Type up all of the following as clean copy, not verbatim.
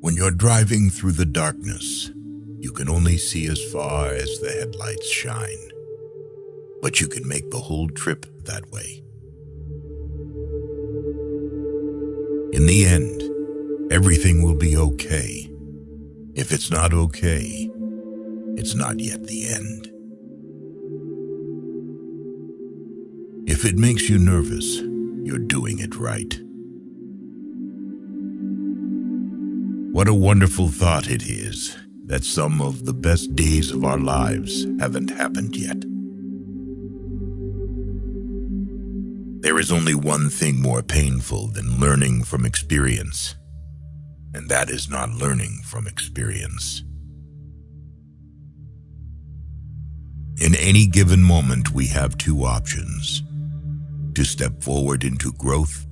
When you're driving through the darkness, you can only see as far as the headlights shine. But you can make the whole trip that way. In the end, everything will be okay. If it's not okay, it's not yet the end. If it makes you nervous, you're doing it right. What a wonderful thought it is that some of the best days of our lives haven't happened yet. There is only one thing more painful than learning from experience, and that is not learning from experience. In any given moment, we have two options: to step forward into growth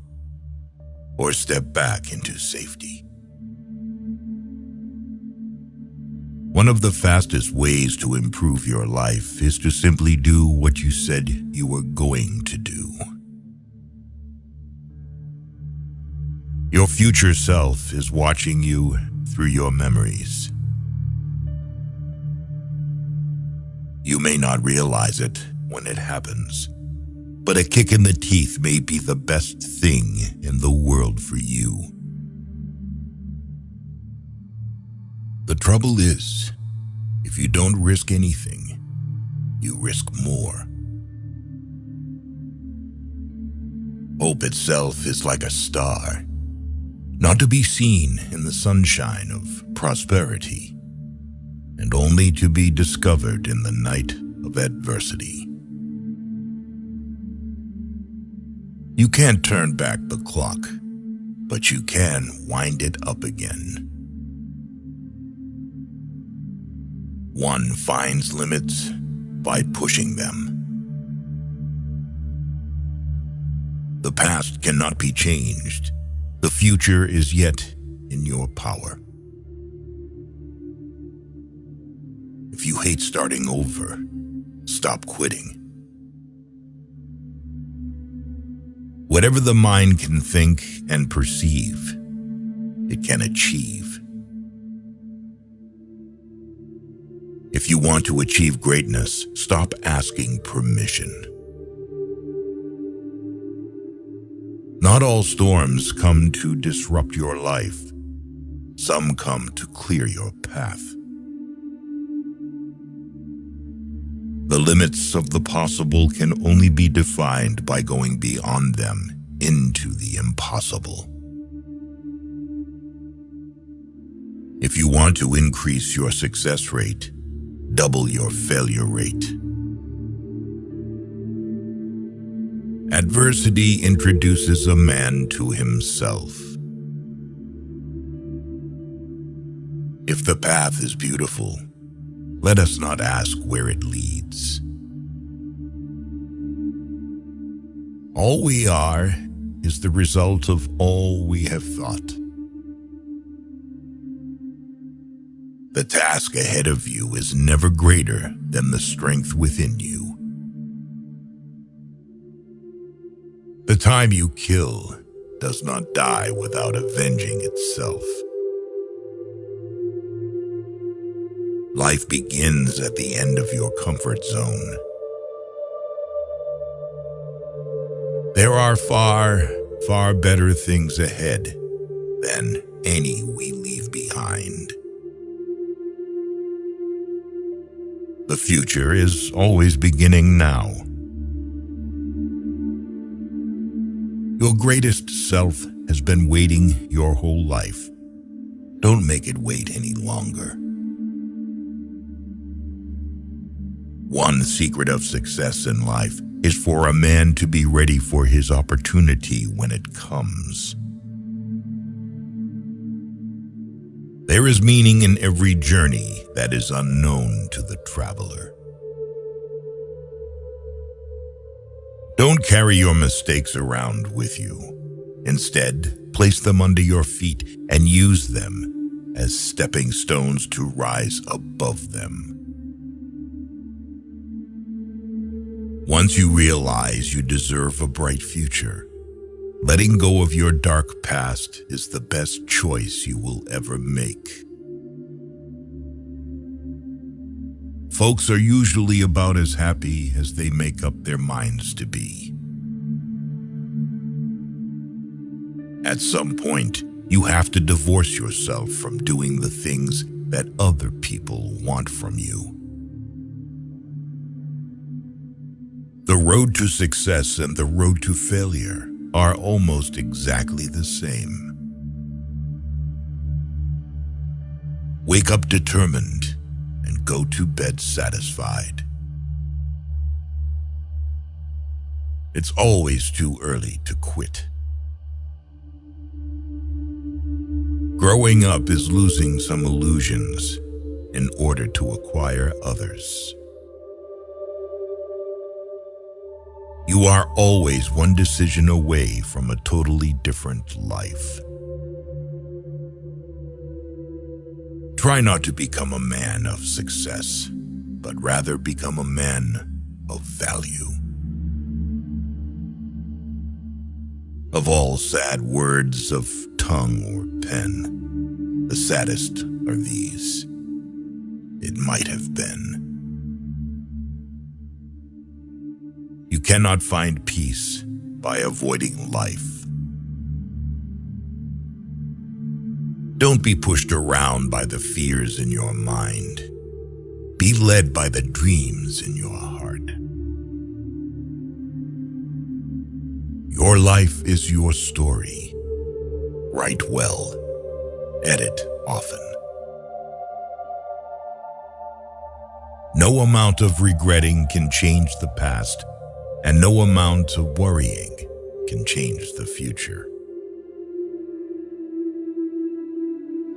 or step back into safety. One of the fastest ways to improve your life is to simply do what you said you were going to do. Your future self is watching you through your memories. You may not realize it when it happens, but a kick in the teeth may be the best thing in the world for you. The trouble is, if you don't risk anything, you risk more. Hope itself is like a star, not to be seen in the sunshine of prosperity, and only to be discovered in the night of adversity. You can't turn back the clock, but you can wind it up again. One finds limits by pushing them. The past cannot be changed. The future is yet in your power. If you hate starting over, stop quitting. Whatever the mind can think and perceive, it can achieve. If you want to achieve greatness, stop asking permission. Not all storms come to disrupt your life. Some come to clear your path. The limits of the possible can only be defined by going beyond them into the impossible. If you want to increase your success rate, double your failure rate. Adversity introduces a man to himself. If the path is beautiful, let us not ask where it leads. All we are is the result of all we have thought. The task ahead of you is never greater than the strength within you. The time you kill does not die without avenging itself. Life begins at the end of your comfort zone. There are far, far better things ahead than any we leave behind. The future is always beginning now. Your greatest self has been waiting your whole life. Don't make it wait any longer. One secret of success in life is for a man to be ready for his opportunity when it comes. There is meaning in every journey that is unknown to the traveler. Don't carry your mistakes around with you. Instead, place them under your feet and use them as stepping stones to rise above them. Once you realize you deserve a bright future, Letting go of your dark past is the best choice you will ever make. Folks are usually about as happy as they make up their minds to be. At some point, you have to divorce yourself from doing the things that other people want from you. The road to success and the road to failure are almost exactly the same. Wake up determined and go to bed satisfied. It's always too early to quit. Growing up is losing some illusions in order to acquire others. You are always one decision away from a totally different life. Try not to become a man of success, but rather become a man of value. Of all sad words of tongue or pen, the saddest are these: it might have been. You cannot find peace by avoiding life. Don't be pushed around by the fears in your mind. Be led by the dreams in your heart. Your life is your story. Write well. Edit often. No amount of regretting can change the past, and no amount of worrying can change the future.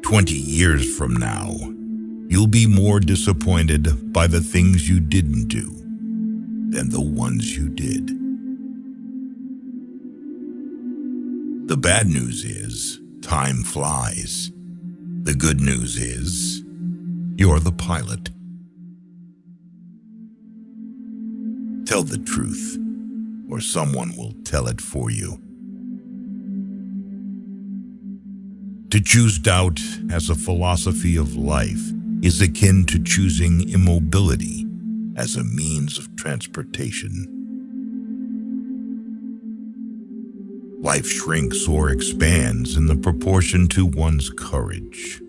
20 years from now, you'll be more disappointed by the things you didn't do than the ones you did. The bad news is, time flies. The good news is, you're the pilot. Tell the truth, or someone will tell it for you. To choose doubt as a philosophy of life is akin to choosing immobility as a means of transportation. Life shrinks or expands in the proportion to one's courage.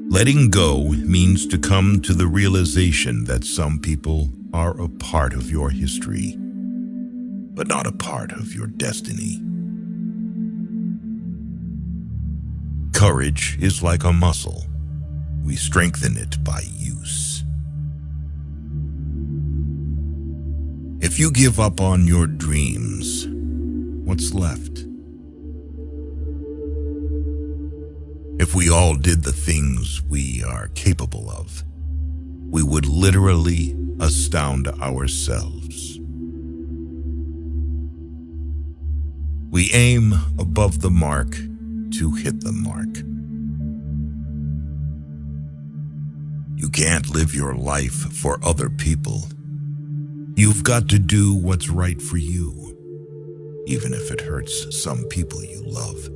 Letting go means to come to the realization that some people are a part of your history, but not a part of your destiny. Courage is like a muscle. We strengthen it by use. If you give up on your dreams, what's left? If we all did the things we are capable of, we would literally astound ourselves. We aim above the mark to hit the mark. You can't live your life for other people. You've got to do what's right for you, even if it hurts some people you love.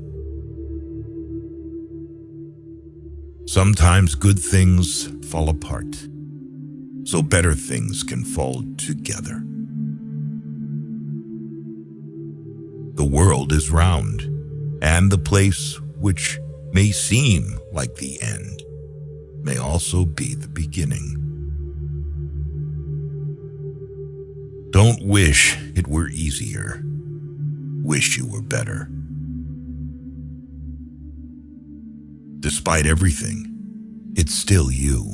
Sometimes good things fall apart, so better things can fall together. The world is round, and the place which may seem like the end may also be the beginning. Don't wish it were easier. Wish you were better. Despite everything, it's still you.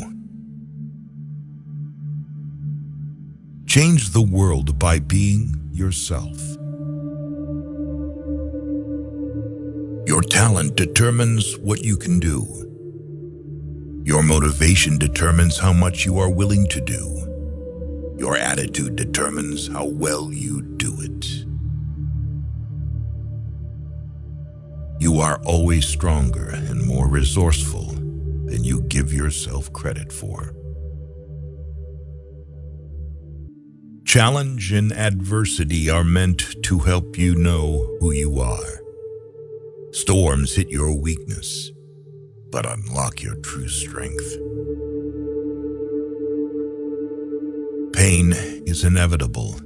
Change the world by being yourself. Your talent determines what you can do. Your motivation determines how much you are willing to do. Your attitude determines how well you do it. You are always stronger and more resourceful than you give yourself credit for. Challenge and adversity are meant to help you know who you are. Storms hit your weakness, but unlock your true strength. Pain is inevitable.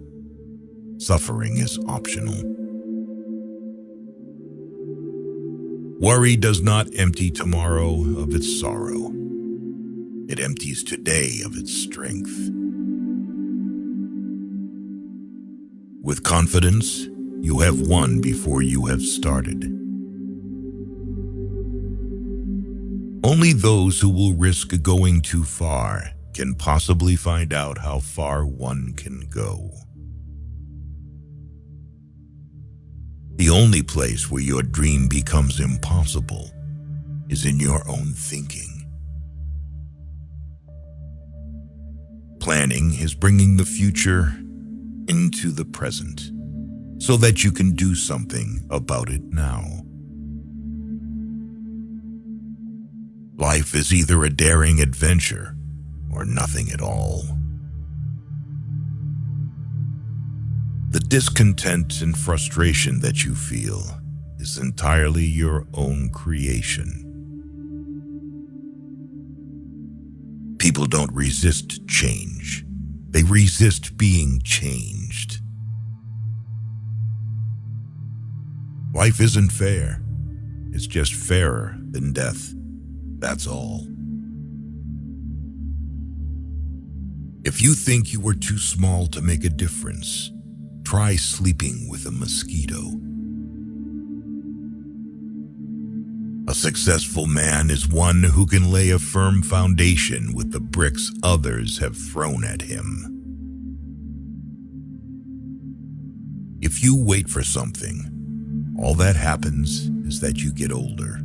Suffering is optional. Worry does not empty tomorrow of its sorrow. It empties today of its strength. With confidence, you have won before you have started. Only those who will risk going too far can possibly find out how far one can go. The only place where your dream becomes impossible is in your own thinking. Planning is bringing the future into the present so that you can do something about it now. Life is either a daring adventure or nothing at all. The discontent and frustration that you feel is entirely your own creation. People don't resist change. They resist being changed. Life isn't fair. It's just fairer than death. That's all. If you think you are too small to make a difference, try sleeping with a mosquito. A successful man is one who can lay a firm foundation with the bricks others have thrown at him. If you wait for something, all that happens is that you get older.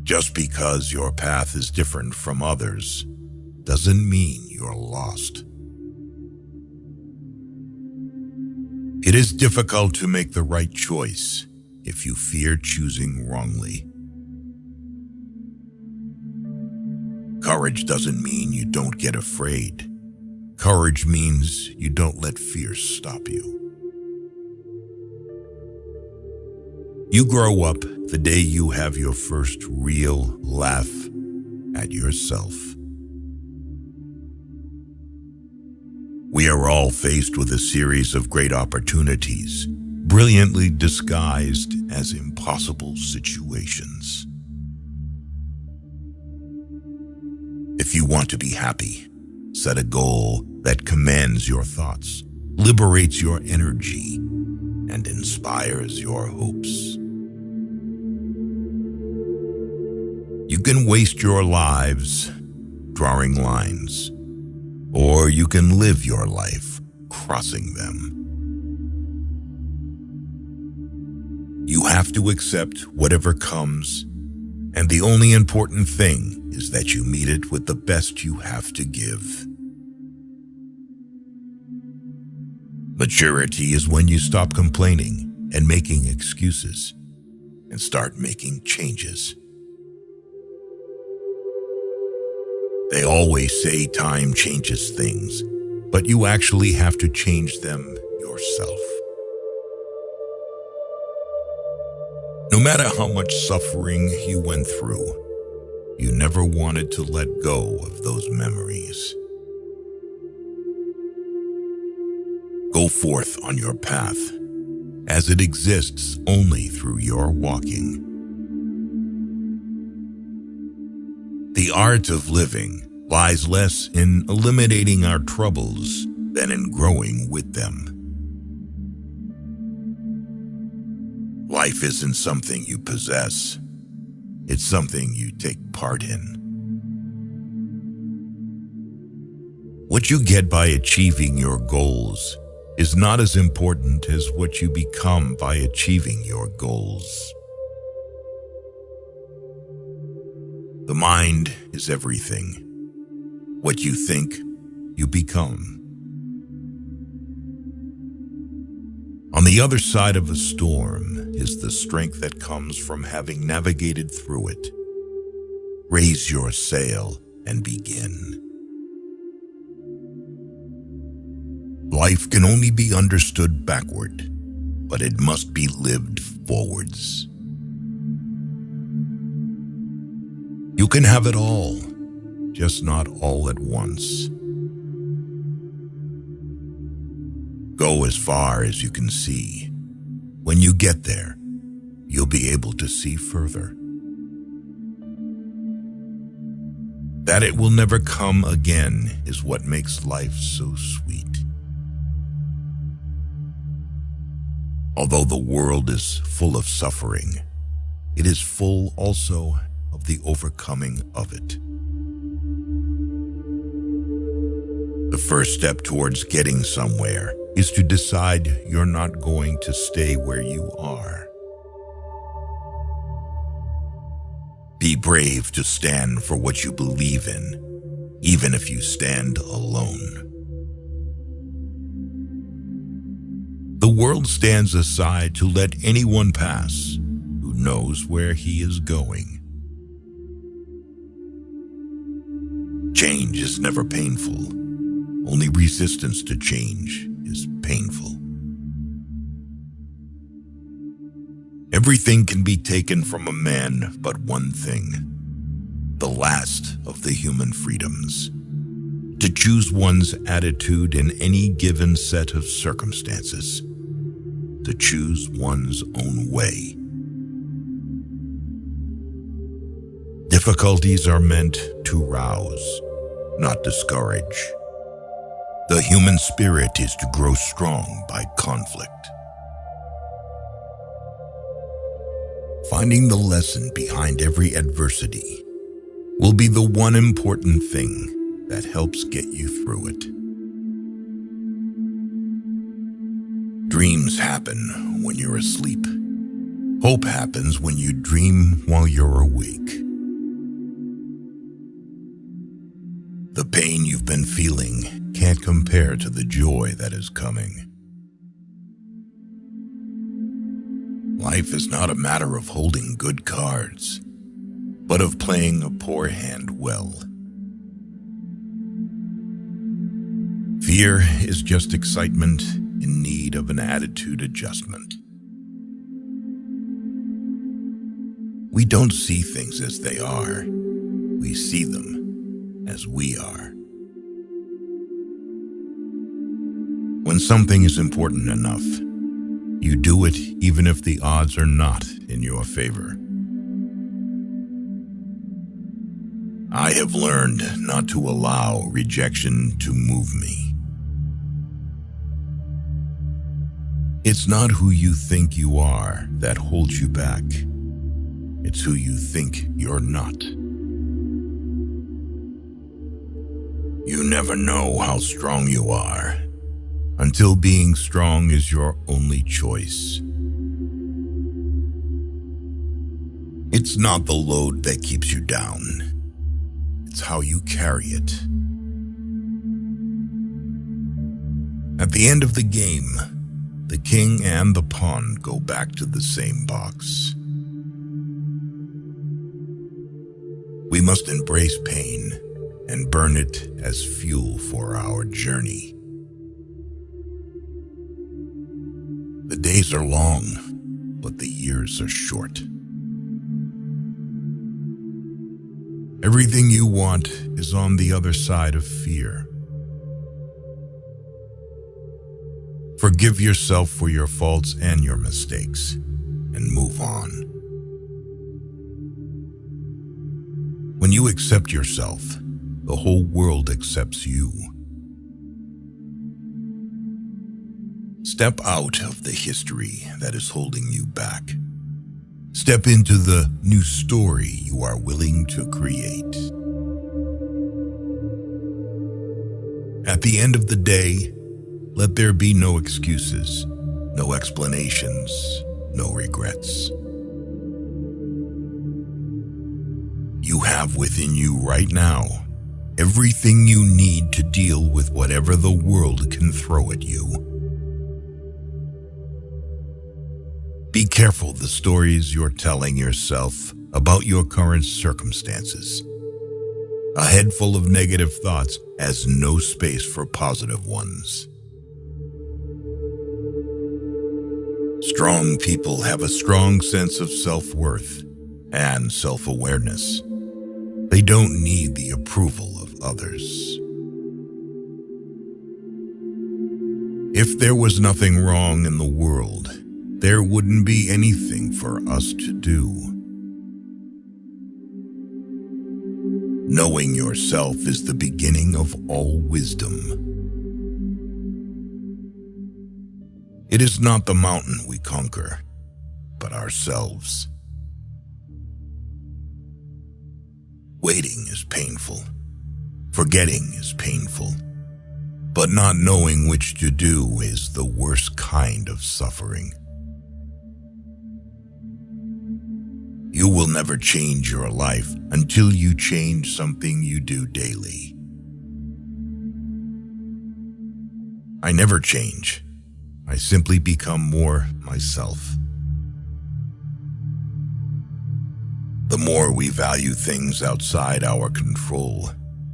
Just because your path is different from others doesn't mean you're lost. It is difficult to make the right choice if you fear choosing wrongly. Courage doesn't mean you don't get afraid. Courage means you don't let fear stop you. You grow up the day you have your first real laugh at yourself. We are all faced with a series of great opportunities, brilliantly disguised as impossible situations. If you want to be happy, set a goal that commands your thoughts, liberates your energy, and inspires your hopes. You can waste your lives drawing lines, or you can live your life crossing them. You have to accept whatever comes, and the only important thing is that you meet it with the best you have to give. Maturity is when you stop complaining and making excuses and start making changes. They always say time changes things, but you actually have to change them yourself. No matter how much suffering you went through, you never wanted to let go of those memories. Go forth on your path, as it exists only through your walking. The art of living lies less in eliminating our troubles than in growing with them. Life isn't something you possess. It's something you take part in. What you get by achieving your goals is not as important as what you become by achieving your goals. The mind is everything. What you think, you become. On the other side of a storm is the strength that comes from having navigated through it. Raise your sail and begin. Life can only be understood backward, but it must be lived forwards. You can have it all, just not all at once. Go as far as you can see. When you get there, you'll be able to see further. That it will never come again is what makes life so sweet. Although the world is full of suffering, it is full also of the overcoming of it. The first step towards getting somewhere is to decide you're not going to stay where you are. Be brave to stand for what you believe in, even if you stand alone. The world stands aside to let anyone pass who knows where he is going. Change is never painful. Only resistance to change is painful. Everything can be taken from a man but one thing, the last of the human freedoms, to choose one's attitude in any given set of circumstances, to choose one's own way. Difficulties are meant to rouse, not discourage. The human spirit is to grow strong by conflict. Finding the lesson behind every adversity will be the one important thing that helps get you through it. Dreams happen when you're asleep. Hope happens when you dream while you're awake. The pain you've been feeling can't compare to the joy that is coming. Life is not a matter of holding good cards, but of playing a poor hand well. Fear is just excitement in need of an attitude adjustment. We don't see things as they are. We see them as we are. When something is important enough, you do it even if the odds are not in your favor. I have learned not to allow rejection to move me. It's not who you think you are that holds you back. It's who you think you're not. You never know how strong you are until being strong is your only choice. It's not the load that keeps you down. It's how you carry it. At the end of the game, the king and the pawn go back to the same box. We must embrace pain and burn it as fuel for our journey. The days are long, but the years are short. Everything you want is on the other side of fear. Forgive yourself for your faults and your mistakes, and move on. When you accept yourself, the whole world accepts you. Step out of the history that is holding you back. Step into the new story you are willing to create. At the end of the day, let there be no excuses, no explanations, no regrets. You have within you right now everything you need to deal with whatever the world can throw at you. Be careful the stories you're telling yourself about your current circumstances. A head full of negative thoughts has no space for positive ones. Strong people have a strong sense of self-worth and self-awareness. They don't need the approval of others. If there was nothing wrong in the world, there wouldn't be anything for us to do. Knowing yourself is the beginning of all wisdom. It is not the mountain we conquer, but ourselves. Waiting is painful. Forgetting is painful. But not knowing which to do is the worst kind of suffering. You will never change your life until you change something you do daily. I never change. I simply become more myself. The more we value things outside our control,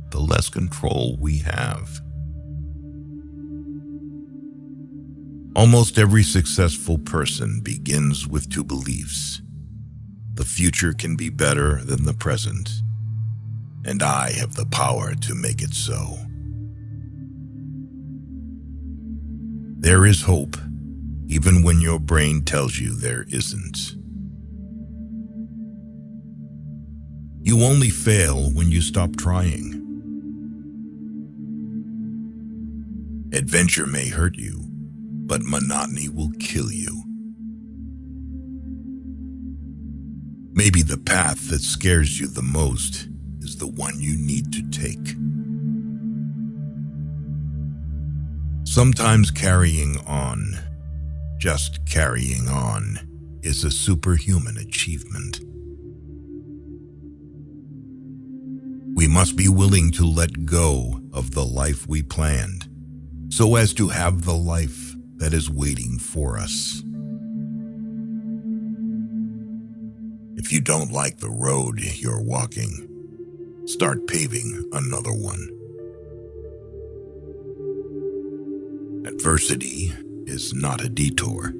the less control we have. Almost every successful person begins with two beliefs. The future can be better than the present, and I have the power to make it so. There is hope, even when your brain tells you there isn't. You only fail when you stop trying. Adventure may hurt you, but monotony will kill you. Maybe the path that scares you the most is the one you need to take. Sometimes carrying on, just carrying on, is a superhuman achievement. We must be willing to let go of the life we planned, so as to have the life that is waiting for us. If you don't like the road you're walking, start paving another one. Adversity is not a detour.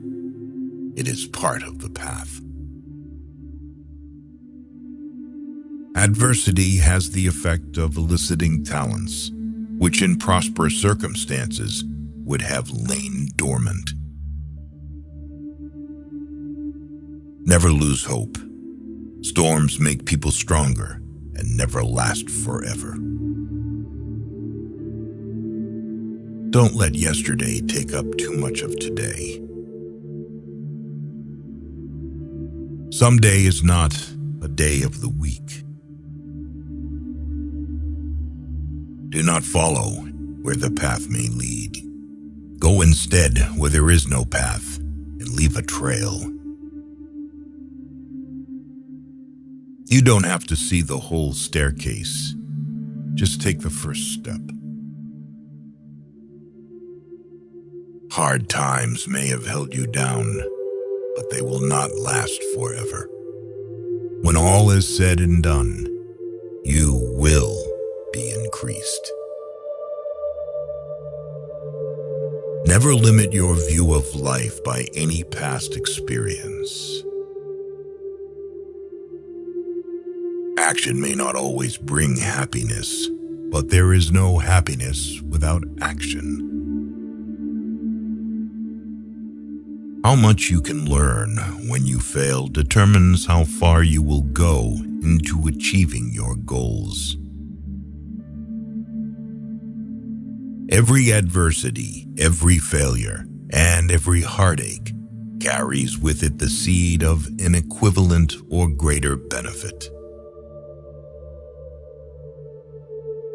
It is part of the path. Adversity has the effect of eliciting talents, which in prosperous circumstances would have lain dormant. Never lose hope. Storms make people stronger and never last forever. Don't let yesterday take up too much of today. Some day is not a day of the week. Do not follow where the path may lead. Go instead where there is no path and leave a trail. You don't have to see the whole staircase. Just take the first step. Hard times may have held you down, but they will not last forever. When all is said and done, you will be increased. Never limit your view of life by any past experience. Action may not always bring happiness, but there is no happiness without action. How much you can learn when you fail determines how far you will go into achieving your goals. Every adversity, every failure, and every heartache carries with it the seed of an equivalent or greater benefit.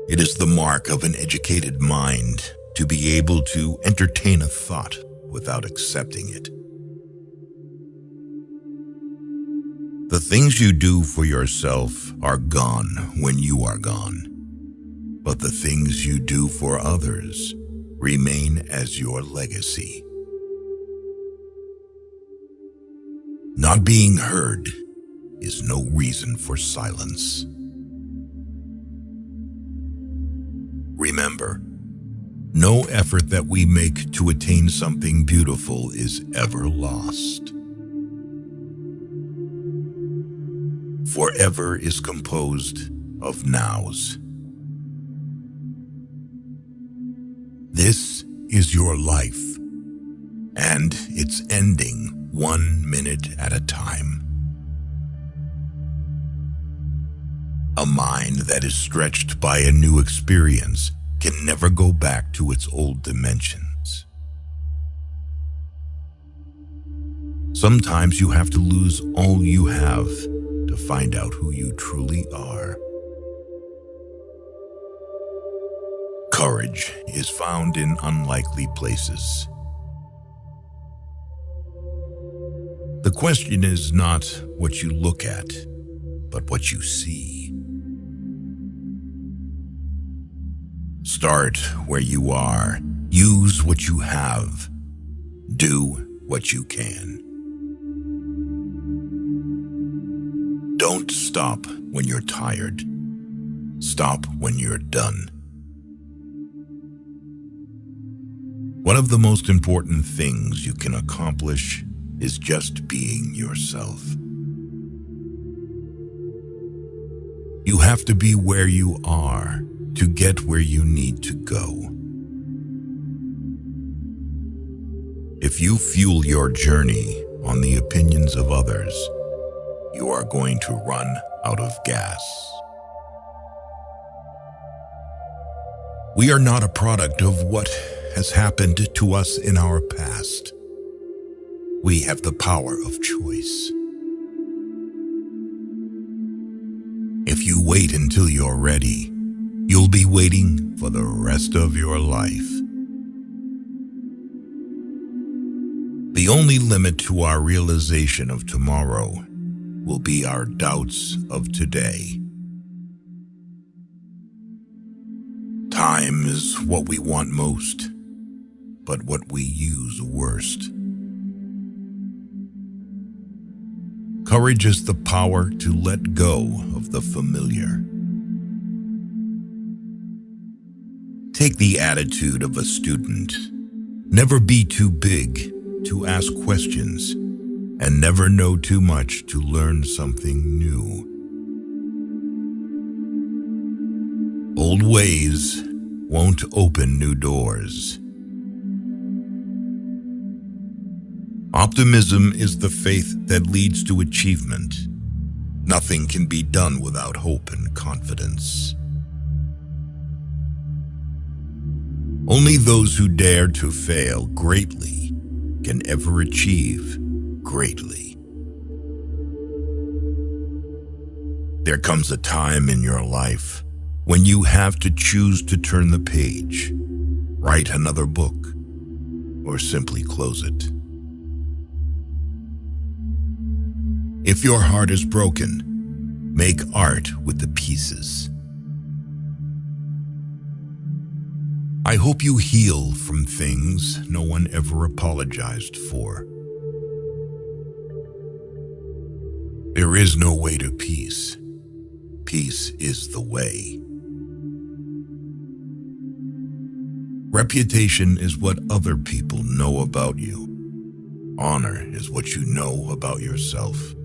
It is the mark of an educated mind to be able to entertain a thought without accepting it. The things you do for yourself are gone when you are gone, but the things you do for others remain as your legacy. Not being heard is no reason for silence. Remember, No effort that we make to attain something beautiful is ever lost. Forever is composed of nows. This is your life, and it's ending 1 minute at a time. A mind that is stretched by a new experience can never go back to its old dimensions. Sometimes you have to lose all you have to find out who you truly are. Courage is found in unlikely places. The question is not what you look at, but what you see. Start where you are. Use what you have. Do what you can. Don't stop when you're tired. Stop when you're done. One of the most important things you can accomplish is just being yourself. You have to be where you are to get where you need to go. If you fuel your journey on the opinions of others, you are going to run out of gas. We are not a product of what has happened to us in our past. We have the power of choice. If you wait until you're ready, you'll be waiting for the rest of your life. The only limit to our realization of tomorrow will be our doubts of today. Time is what we want most, but what we use worst. Courage is the power to let go of the familiar. Take the attitude of a student. Never be too big to ask questions, and never know too much to learn something new. Old ways won't open new doors. Optimism is the faith that leads to achievement. Nothing can be done without hope and confidence. Only those who dare to fail greatly can ever achieve greatly. There comes a time in your life when you have to choose to turn the page, write another book, or simply close it. If your heart is broken, make art with the pieces. I hope you heal from things no one ever apologized for. There is no way to peace. Peace is the way. Reputation is what other people know about you. Honor is what you know about yourself.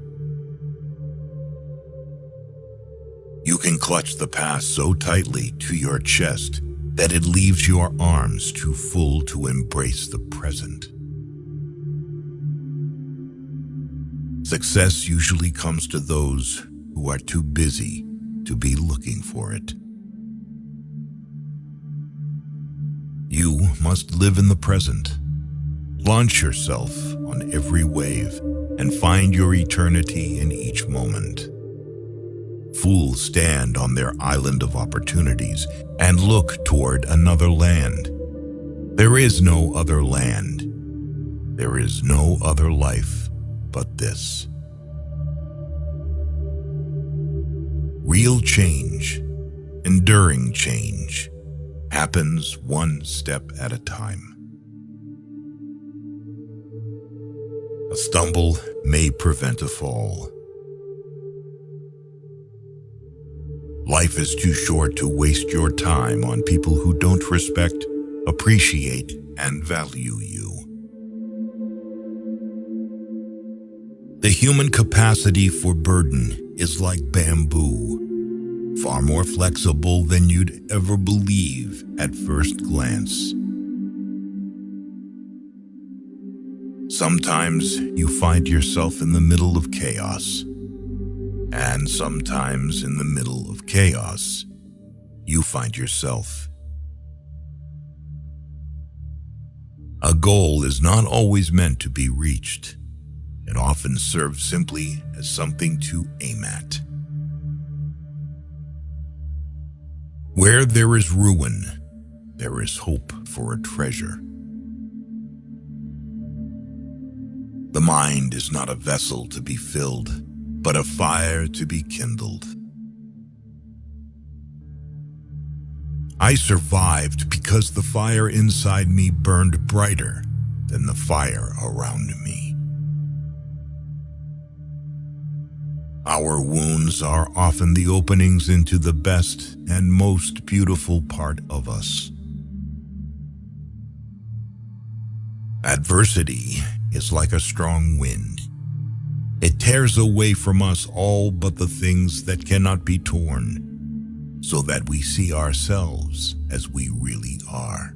You can clutch the past so tightly to your chest that it leaves your arms too full to embrace the present. Success usually comes to those who are too busy to be looking for it. You must live in the present. Launch yourself on every wave and find your eternity in each moment. Fools stand on their island of opportunities and look toward another land. There is no other land. There is no other life but this. Real change, enduring change, happens one step at a time. A stumble may prevent a fall. Life is too short to waste your time on people who don't respect appreciate, and value you. The human capacity for burden is like bamboo, far more flexible than you'd ever believe at first glance. Sometimes you find yourself in the middle of chaos, and sometimes in the middle of chaos, you find yourself. A goal is not always meant to be reached. It often serves simply as something to aim at. Where there is ruin, there is hope for a treasure. The mind is not a vessel to be filled, but a fire to be kindled. I survived because the fire inside me burned brighter than the fire around me. Our wounds are often the openings into the best and most beautiful part of us. Adversity is like a strong wind. It tears away from us all but the things that cannot be torn, so that we see ourselves as we really are.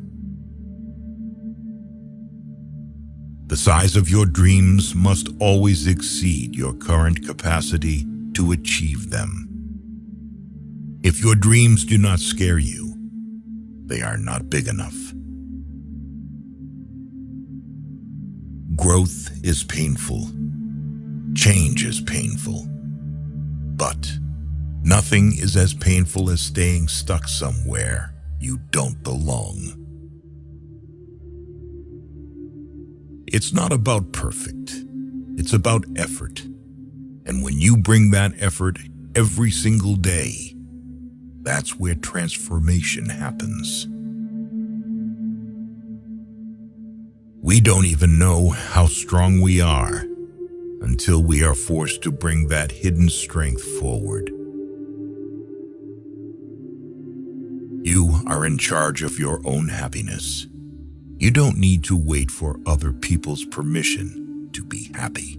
The size of your dreams must always exceed your current capacity to achieve them. If your dreams do not scare you, they are not big enough. Growth is painful. Change is painful. But nothing is as painful as staying stuck somewhere you don't belong. It's not about perfect. It's about effort. And when you bring that effort every single day, that's where transformation happens. We don't even know how strong we are until we are forced to bring that hidden strength forward. You are in charge of your own happiness. You don't need to wait for other people's permission to be happy.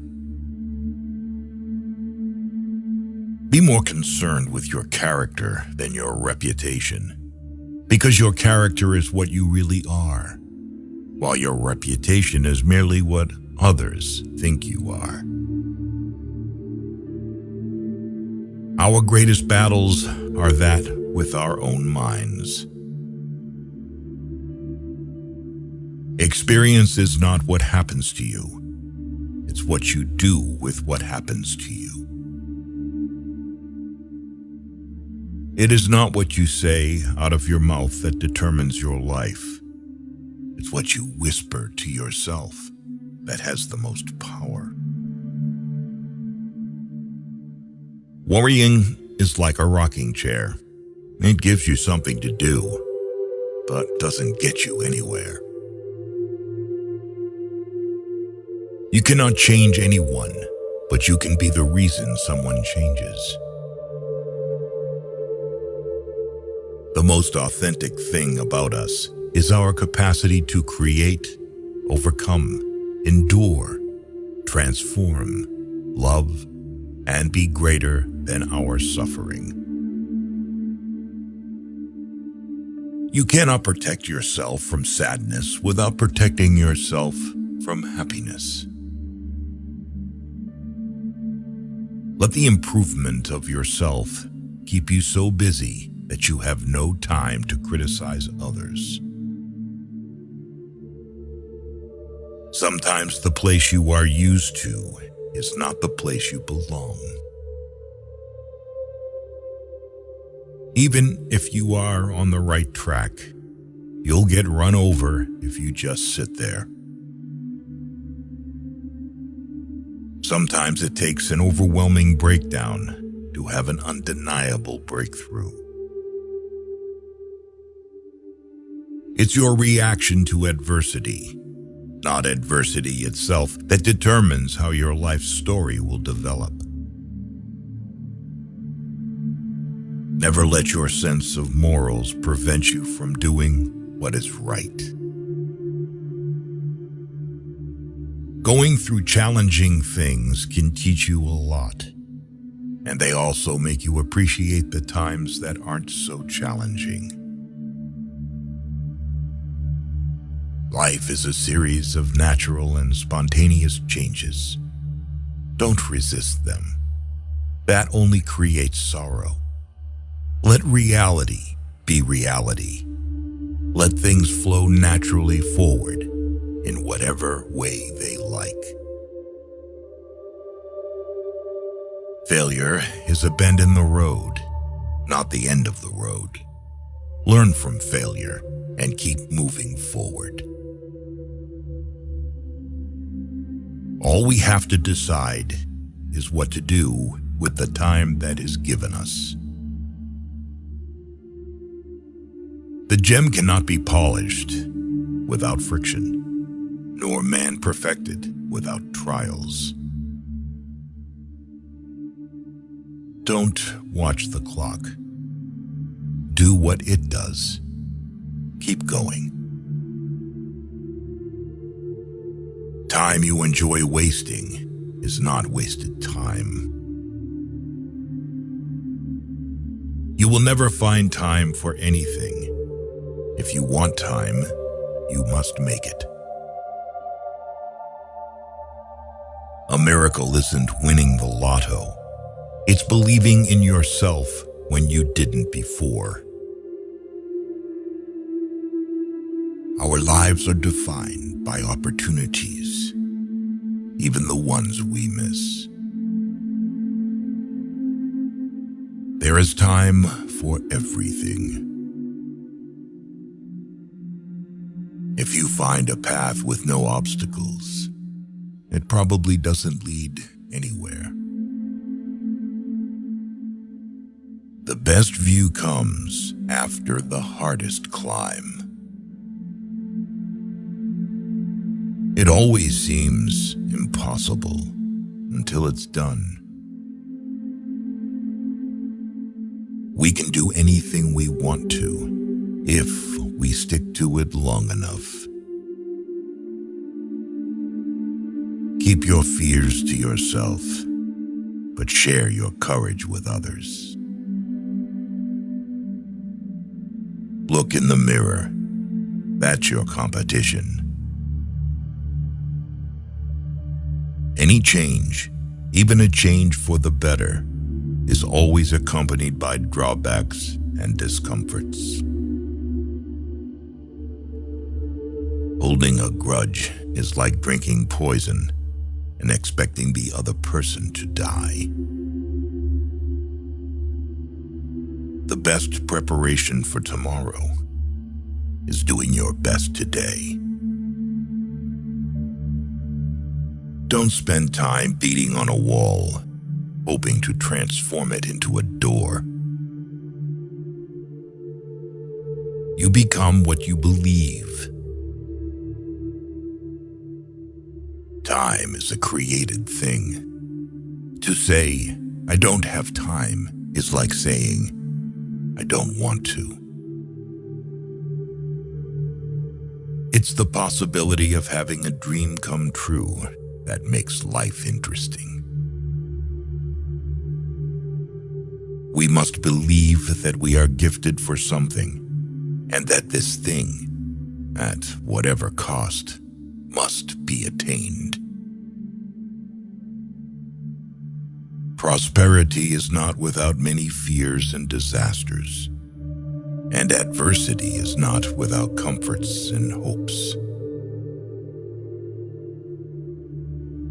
Be more concerned with your character than your reputation, because your character is what you really are, while your reputation is merely what others think you are. Our greatest battles are that with our own minds. Experience is not what happens to you. It's what you do with what happens to you. It is not what you say out of your mouth that determines your life. It's what you whisper to yourself that has the most power. Worrying is like a rocking chair. It gives you something to do, but doesn't get you anywhere. You cannot change anyone, but you can be the reason someone changes. The most authentic thing about us is our capacity to create, overcome, endure, transform, love, and be greater than our suffering. You cannot protect yourself from sadness without protecting yourself from happiness. Let the improvement of yourself keep you so busy that you have no time to criticize others. Sometimes the place you are used to is not the place you belong. Even if you are on the right track, you'll get run over if you just sit there. Sometimes it takes an overwhelming breakdown to have an undeniable breakthrough. It's your reaction to adversity, not adversity itself, that determines how your life story will develop. Never let your sense of morals prevent you from doing what is right. Going through challenging things can teach you a lot, and they also make you appreciate the times that aren't so challenging. Life is a series of natural and spontaneous changes. Don't resist them. That only creates sorrow. Let reality be reality. Let things flow naturally forward in whatever way they like. Failure is a bend in the road, not the end of the road. Learn from failure and keep moving forward. All we have to decide is what to do with the time that is given us. The gem cannot be polished without friction, nor man perfected without trials. Don't watch the clock. Do what it does. Keep going. Time you enjoy wasting is not wasted time. You will never find time for anything. If you want time, you must make it. A miracle isn't winning the lotto. It's believing in yourself when you didn't before. Our lives are defined by opportunities, even the ones we miss. There is time for everything. If you find a path with no obstacles, it probably doesn't lead anywhere. The best view comes after the hardest climb. It always seems impossible until it's done. We can do anything we want to if we stick to it long enough. Keep your fears to yourself, but share your courage with others. Look in the mirror. That's your competition. Any change, even a change for the better, is always accompanied by drawbacks and discomforts. Holding a grudge is like drinking poison and expecting the other person to die. The best preparation for tomorrow is doing your best today. Don't spend time beating on a wall, hoping to transform it into a door. You become what you believe. Time is a created thing. To say, "I don't have time," is like saying, "I don't want to." It's the possibility of having a dream come true that makes life interesting. We must believe that we are gifted for something, and that this thing, at whatever cost, must be attained. Prosperity is not without many fears and disasters, and adversity is not without comforts and hopes.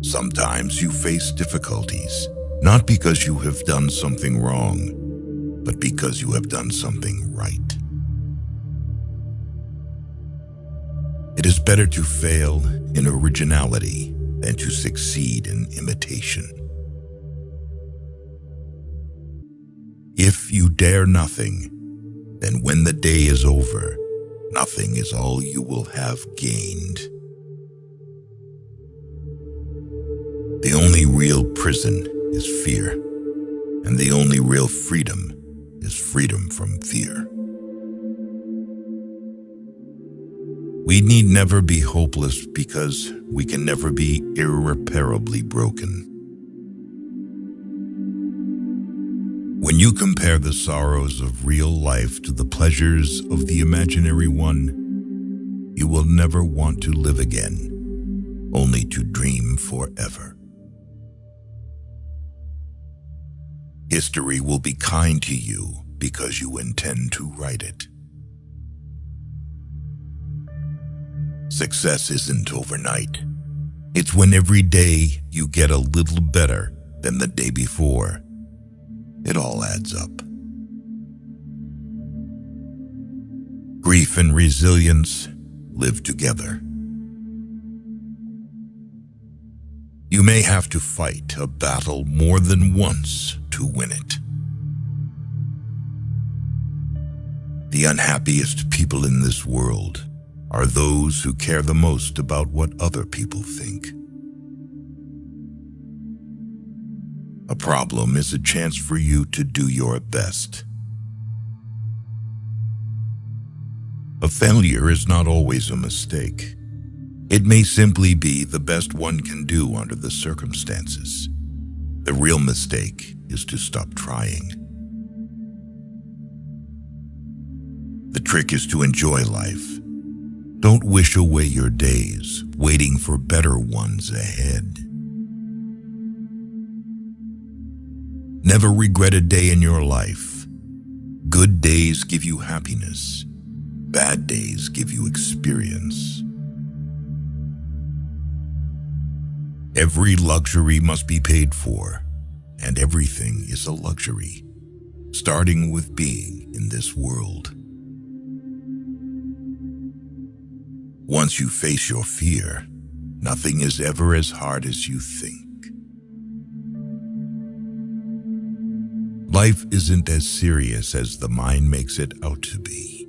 Sometimes you face difficulties, not because you have done something wrong, but because you have done something right. It is better to fail in originality than to succeed in imitation. If you dare nothing, then when the day is over, nothing is all you will have gained. The only real prison is fear, and the only real freedom is freedom from fear. We need never be hopeless because we can never be irreparably broken. When you compare the sorrows of real life to the pleasures of the imaginary one, you will never want to live again, only to dream forever. History will be kind to you because you intend to write it. Success isn't overnight. It's when every day you get a little better than the day before. It all adds up. Grief and resilience live together. You may have to fight a battle more than once to win it. The unhappiest people in this world are those who care the most about what other people think. A problem is a chance for you to do your best. A failure is not always a mistake. It may simply be the best one can do under the circumstances. The real mistake is to stop trying. The trick is to enjoy life. Don't wish away your days, waiting for better ones ahead. Never regret a day in your life. Good days give you happiness. Bad days give you experience. Every luxury must be paid for, and everything is a luxury, starting with being in this world. Once you face your fear, nothing is ever as hard as you think. Life isn't as serious as the mind makes it out to be.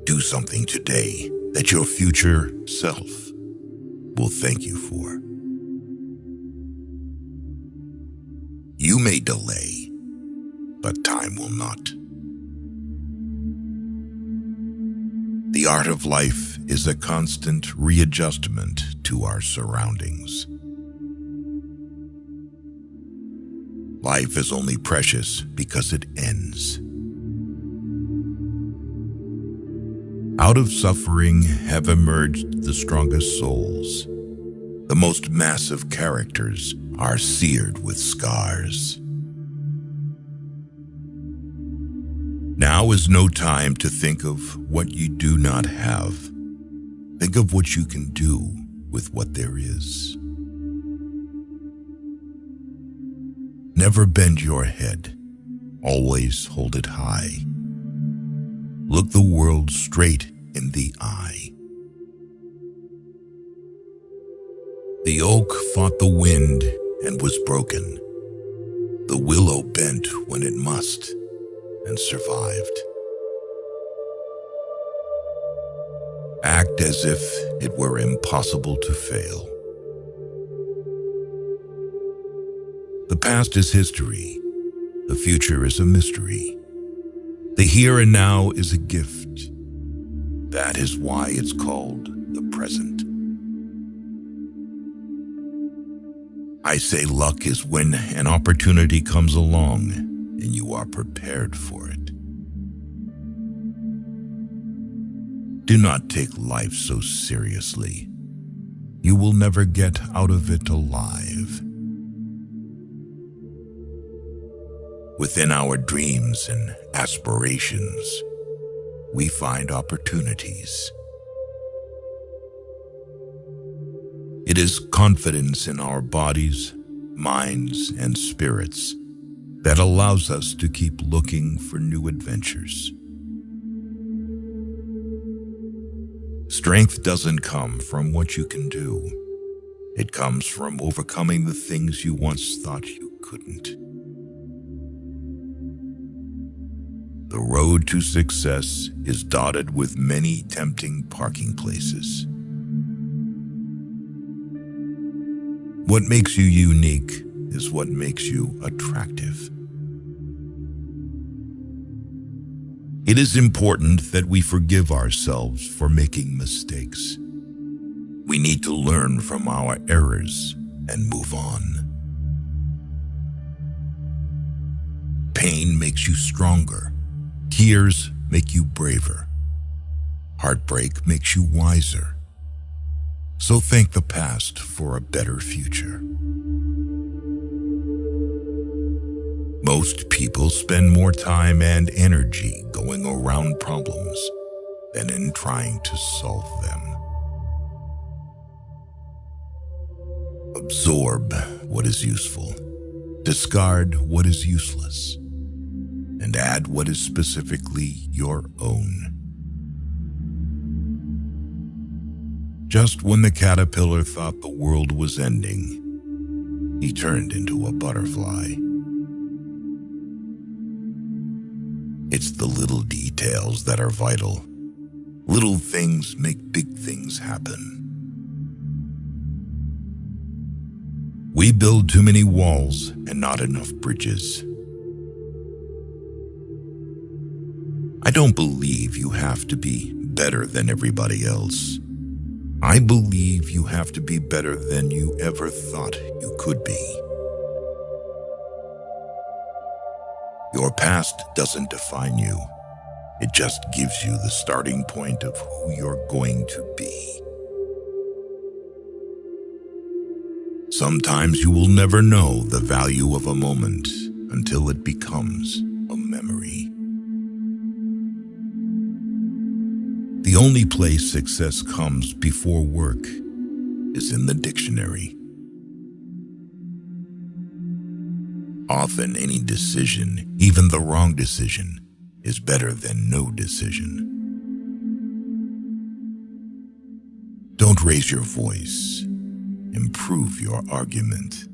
Do something today that your future self will thank you for. You may delay, but time will not. The art of life is a constant readjustment to our surroundings. Life is only precious because it ends. Out of suffering have emerged the strongest souls. The most massive characters are seared with scars. Now is no time to think of what you do not have. Think of what you can do with what there is. Never bend your head. Always hold it high. Look the world straight in the eye. The oak fought the wind and was broken. The willow bent when it must and survived. Act as if it were impossible to fail. The past is history. The future is a mystery. The here and now is a gift. That is why it's called the present. I say luck is when an opportunity comes along and you are prepared for it. Do not take life so seriously. You will never get out of it alive. Within our dreams and aspirations, we find opportunities. It is confidence in our bodies, minds, and spirits that allows us to keep looking for new adventures. Strength doesn't come from what you can do. It comes from overcoming the things you once thought you couldn't. The road to success is dotted with many tempting parking places. What makes you unique is what makes you attractive. It is important that we forgive ourselves for making mistakes. We need to learn from our errors and move on. Pain makes you stronger. Tears make you braver. Heartbreak makes you wiser. So thank the past for a better future. Most people spend more time and energy going around problems than in trying to solve them. Absorb what is useful, discard what is useless, and add what is specifically your own. Just when the caterpillar thought the world was ending, he turned into a butterfly. It's the little details that are vital. Little things make big things happen. We build too many walls and not enough bridges. I don't believe you have to be better than everybody else. I believe you have to be better than you ever thought you could be. Your past doesn't define you. It just gives you the starting point of who you're going to be. Sometimes you will never know the value of a moment until it becomes a memory. The only place success comes before work is in the dictionary. Often any decision, even the wrong decision, is better than no decision. Don't raise your voice. Improve your argument.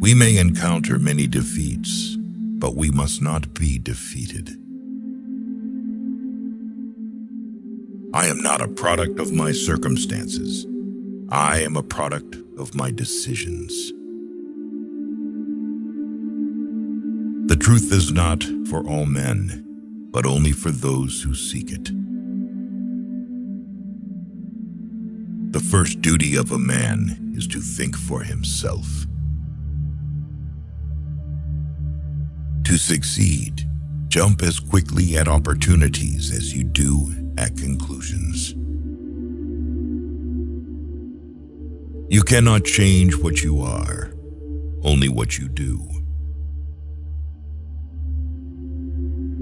We may encounter many defeats, but we must not be defeated. I am not a product of my circumstances. I am a product of my decisions. The truth is not for all men, but only for those who seek it. The first duty of a man is to think for himself. To succeed, jump as quickly at opportunities as you do at conclusions. You cannot change what you are, only what you do.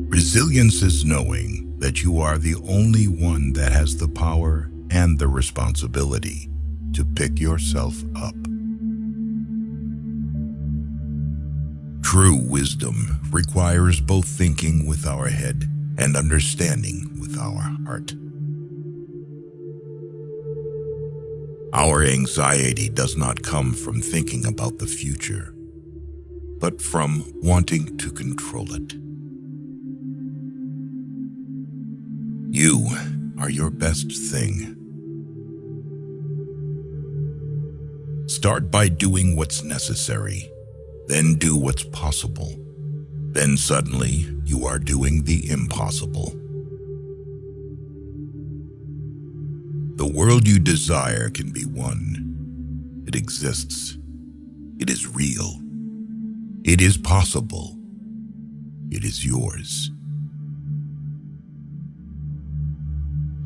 Resilience is knowing that you are the only one that has the power and the responsibility to pick yourself up. True wisdom requires both thinking with our head and understanding with our heart. Our anxiety does not come from thinking about the future, but from wanting to control it. You are your best thing. Start by doing what's necessary, then do what's possible. Then suddenly you are doing the impossible. The world you desire can be won. It exists. It is real. It is possible. It is yours.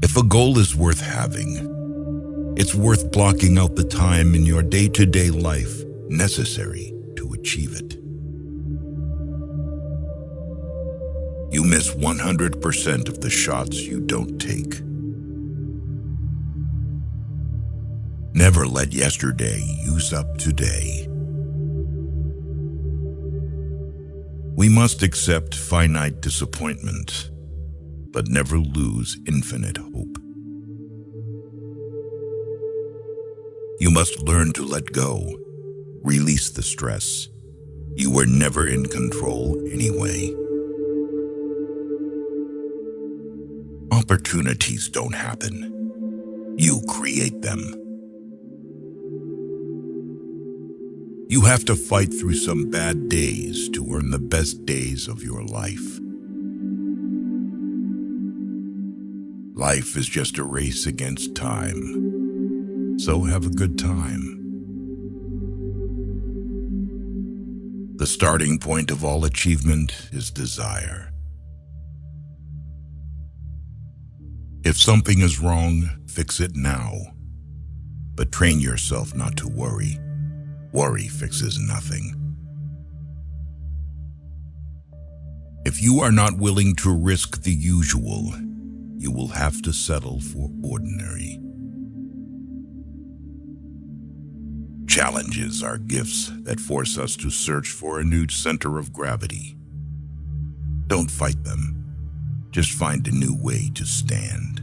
If a goal is worth having, it's worth blocking out the time in your day-to-day life necessary to achieve it. You miss 100% of the shots you don't take. Never let yesterday use up today. We must accept finite disappointment, but never lose infinite hope. You must learn to let go, release the stress. You were never in control anyway. Opportunities don't happen. You create them. You have to fight through some bad days to earn the best days of your life. Life is just a race against time, so have a good time. The starting point of all achievement is desire. If something is wrong, fix it now. But train yourself not to worry. Worry fixes nothing. If you are not willing to risk the usual, you will have to settle for ordinary. Challenges are gifts that force us to search for a new center of gravity. Don't fight them. Just find a new way to stand.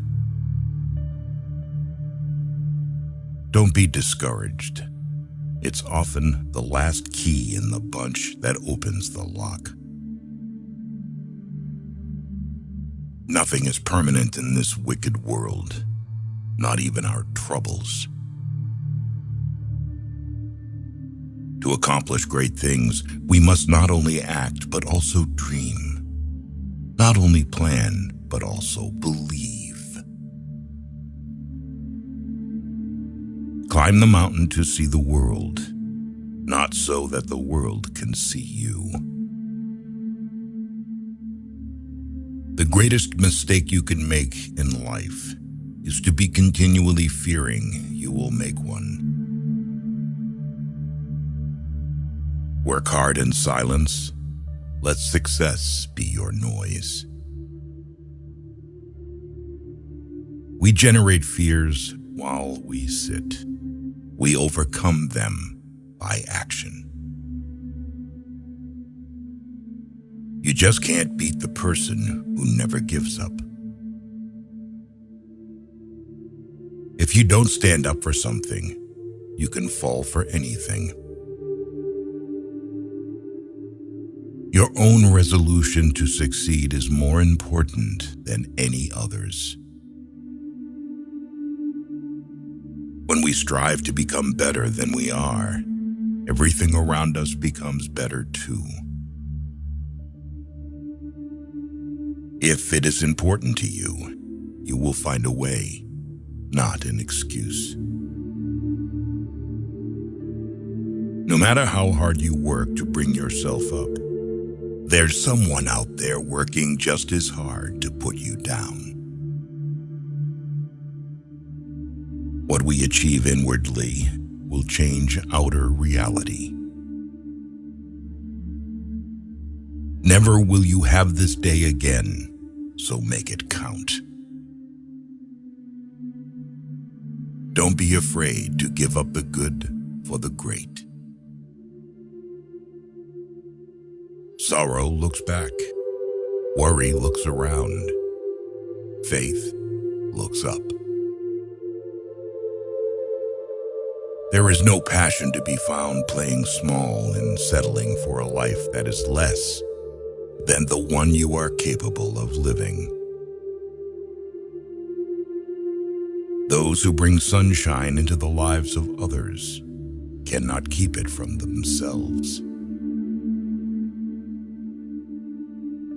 Don't be discouraged. It's often the last key in the bunch that opens the lock. Nothing is permanent in this wicked world, not even our troubles. To accomplish great things, we must not only act, but also dream. Not only plan, but also believe. Climb the mountain to see the world, not so that the world can see you. The greatest mistake you can make in life is to be continually fearing you will make one. Work hard in silence. Let success be your noise. We generate fears while we sit. We overcome them by action. You just can't beat the person who never gives up. If you don't stand up for something, you can fall for anything. Your own resolution to succeed is more important than any others. When we strive to become better than we are, everything around us becomes better too. If it is important to you, you will find a way, not an excuse. No matter how hard you work to bring yourself up, there's someone out there working just as hard to put you down. What we achieve inwardly will change outer reality. Never will you have this day again, so make it count. Don't be afraid to give up the good for the great. Sorrow looks back. Worry looks around. Faith looks up. There is no passion to be found playing small and settling for a life that is less than the one you are capable of living. Those who bring sunshine into the lives of others cannot keep it from themselves.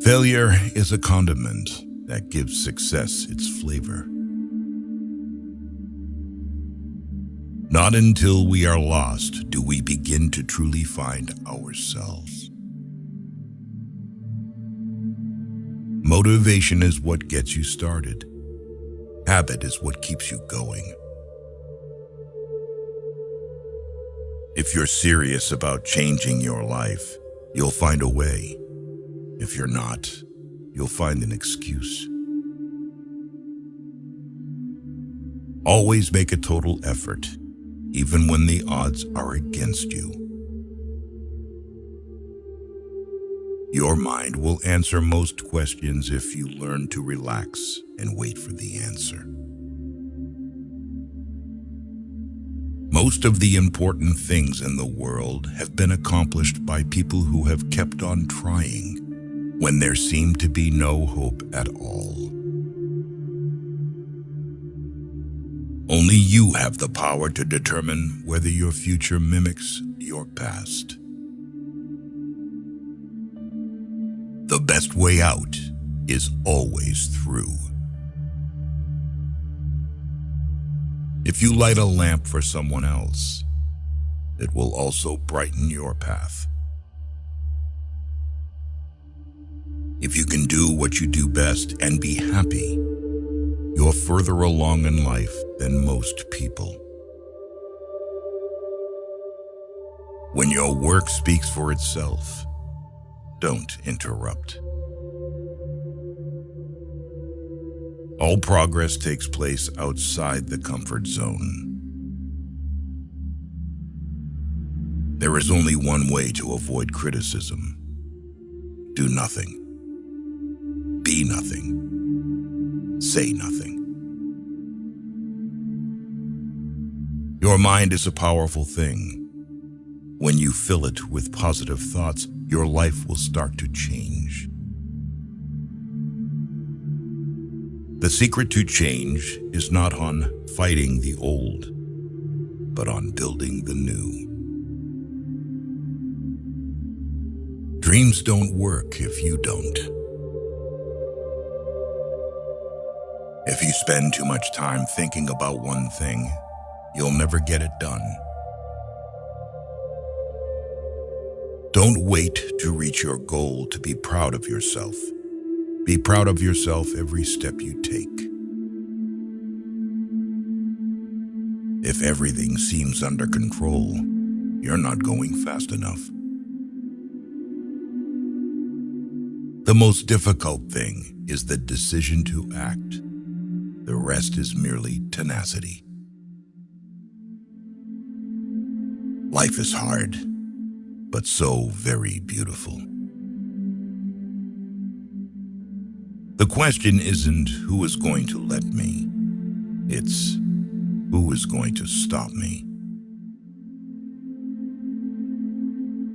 Failure is a condiment that gives success its flavor. Not until we are lost do we begin to truly find ourselves. Motivation is what gets you started. Habit is what keeps you going. If you're serious about changing your life, you'll find a way. If you're not, you'll find an excuse. Always make a total effort, even when the odds are against you. Your mind will answer most questions if you learn to relax and wait for the answer. Most of the important things in the world have been accomplished by people who have kept on trying when there seemed to be no hope at all. Only you have the power to determine whether your future mimics your past. The best way out is always through. If you light a lamp for someone else, it will also brighten your path. If you can do what you do best and be happy, you're further along in life than most people. When your work speaks for itself, don't interrupt. All progress takes place outside the comfort zone. There is only one way to avoid criticism. Do nothing. Be nothing. Say nothing. Your mind is a powerful thing. When you fill it with positive thoughts, your life will start to change. The secret to change is not on fighting the old, but on building the new. Dreams don't work if you don't. If you spend too much time thinking about one thing, you'll never get it done. Don't wait to reach your goal to be proud of yourself. Be proud of yourself every step you take. If everything seems under control, you're not going fast enough. The most difficult thing is the decision to act. The rest is merely tenacity. Life is hard, but so very beautiful. The question isn't who is going to let me, it's who is going to stop me.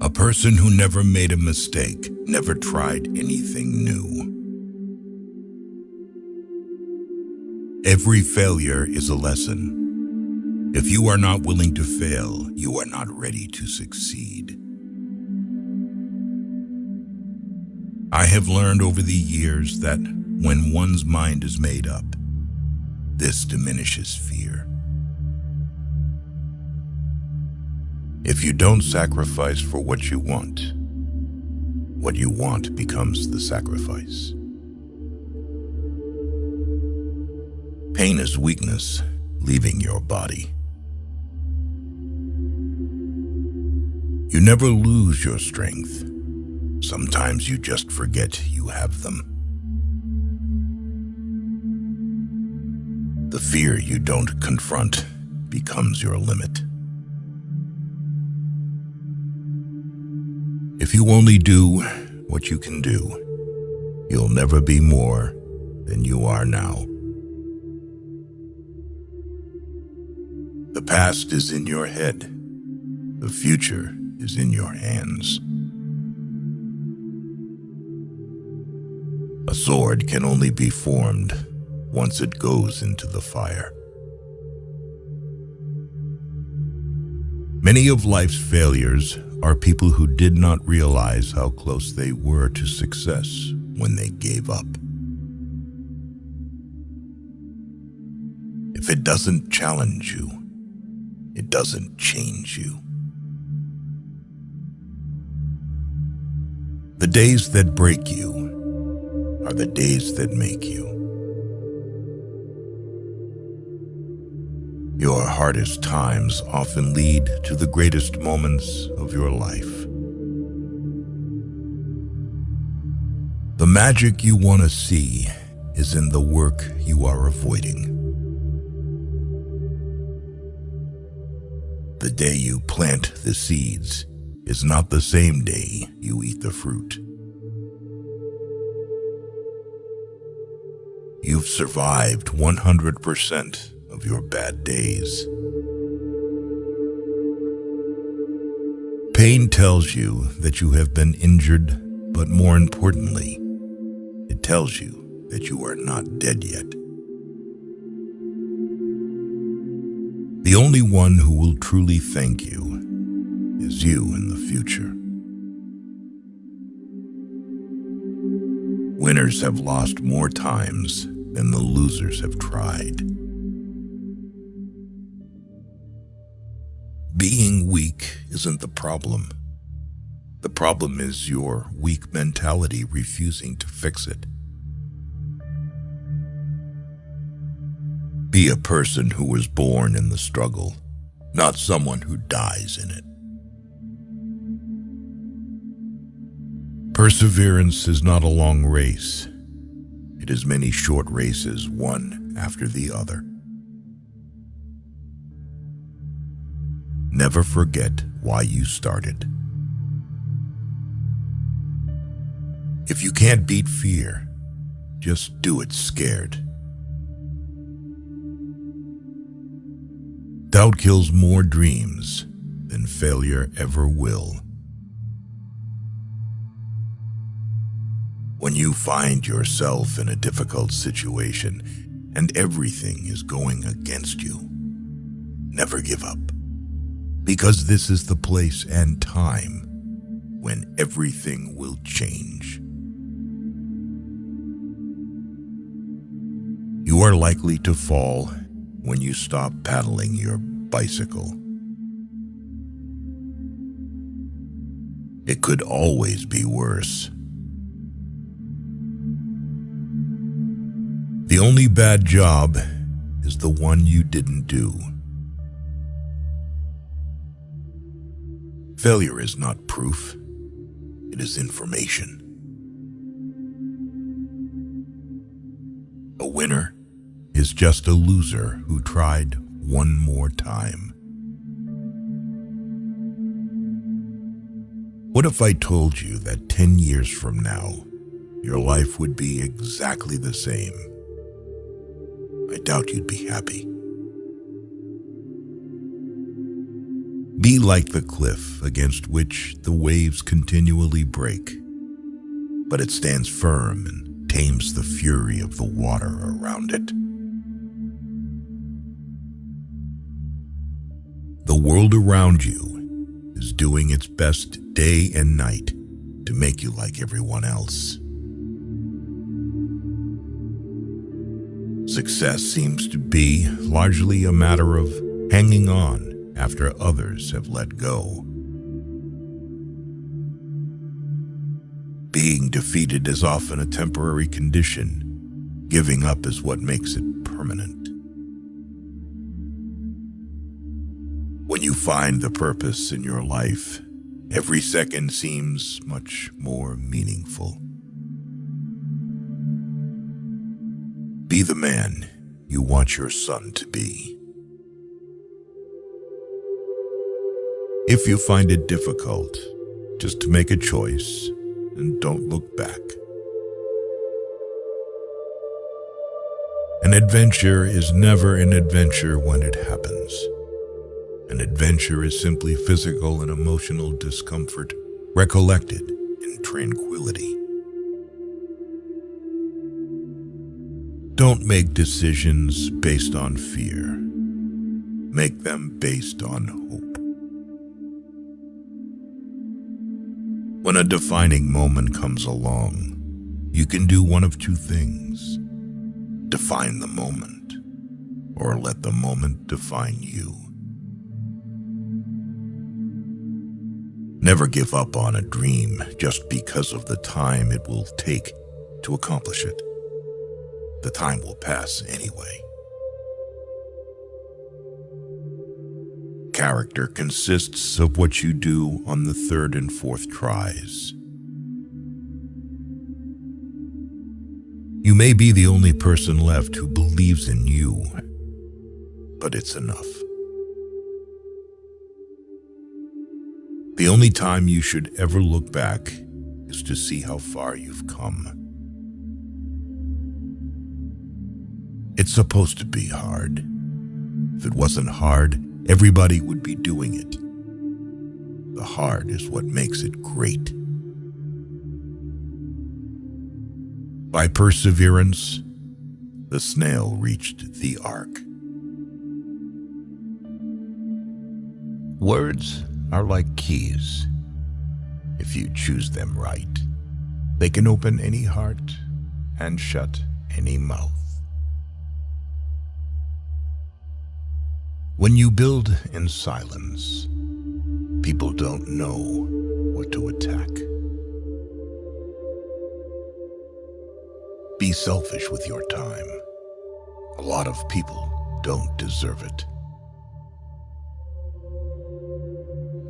A person who never made a mistake, never tried anything new. Every failure is a lesson. If you are not willing to fail, you are not ready to succeed. I have learned over the years that when one's mind is made up, this diminishes fear. If you don't sacrifice for what you want becomes the sacrifice. Pain is weakness leaving your body. You never lose your strength. Sometimes you just forget you have them. The fear you don't confront becomes your limit. If you only do what you can do, you'll never be more than you are now. The past is in your head. The future is in your hands. A sword can only be formed once it goes into the fire. Many of life's failures are people who did not realize how close they were to success when they gave up. If it doesn't challenge you, it doesn't change you. The days that break you are the days that make you. Your hardest times often lead to the greatest moments of your life. The magic you want to see is in the work you are avoiding. The day you plant the seeds is not the same day you eat the fruit. You've survived 100% of your bad days. Pain tells you that you have been injured, but more importantly, it tells you that you are not dead yet. The only one who will truly thank you is you in the future. Winners have lost more times than the losers have tried. Being weak isn't the problem. The problem is your weak mentality refusing to fix it. Be a person who was born in the struggle, not someone who dies in it. Perseverance is not a long race. It is many short races, one after the other. Never forget why you started. If you can't beat fear, just do it scared. Doubt kills more dreams than failure ever will. When you find yourself in a difficult situation and everything is going against you, never give up, because this is the place and time when everything will change. You are likely to fall when you stop paddling your bicycle. It could always be worse. The only bad job is the one you didn't do. Failure is not proof, it is information. A winner is just a loser who tried one more time. What if I told you that 10 years from now, your life would be exactly the same? I doubt you'd be happy. Be like the cliff against which the waves continually break, but it stands firm and tames the fury of the water around it. The world around you is doing its best day and night to make you like everyone else. Success seems to be largely a matter of hanging on after others have let go. Being defeated is often a temporary condition. Giving up is what makes it permanent. When you find the purpose in your life, every second seems much more meaningful. Be the man you want your son to be. If you find it difficult, just make a choice and don't look back. An adventure is never an adventure when it happens. An adventure is simply physical and emotional discomfort recollected in tranquility. Don't make decisions based on fear. Make them based on hope. When a defining moment comes along, you can do one of two things: define the moment, or let the moment define you. Never give up on a dream just because of the time it will take to accomplish it. The time will pass anyway. Character consists of what you do on the third and fourth tries. You may be the only person left who believes in you, but it's enough. The only time you should ever look back is to see how far you've come. It's supposed to be hard. If it wasn't hard, everybody would be doing it. The hard is what makes it great. By perseverance, the snail reached the ark. Words are like keys. If you choose them right, they can open any heart and shut any mouth. When you build in silence, people don't know what to attack. Be selfish with your time. A lot of people don't deserve it.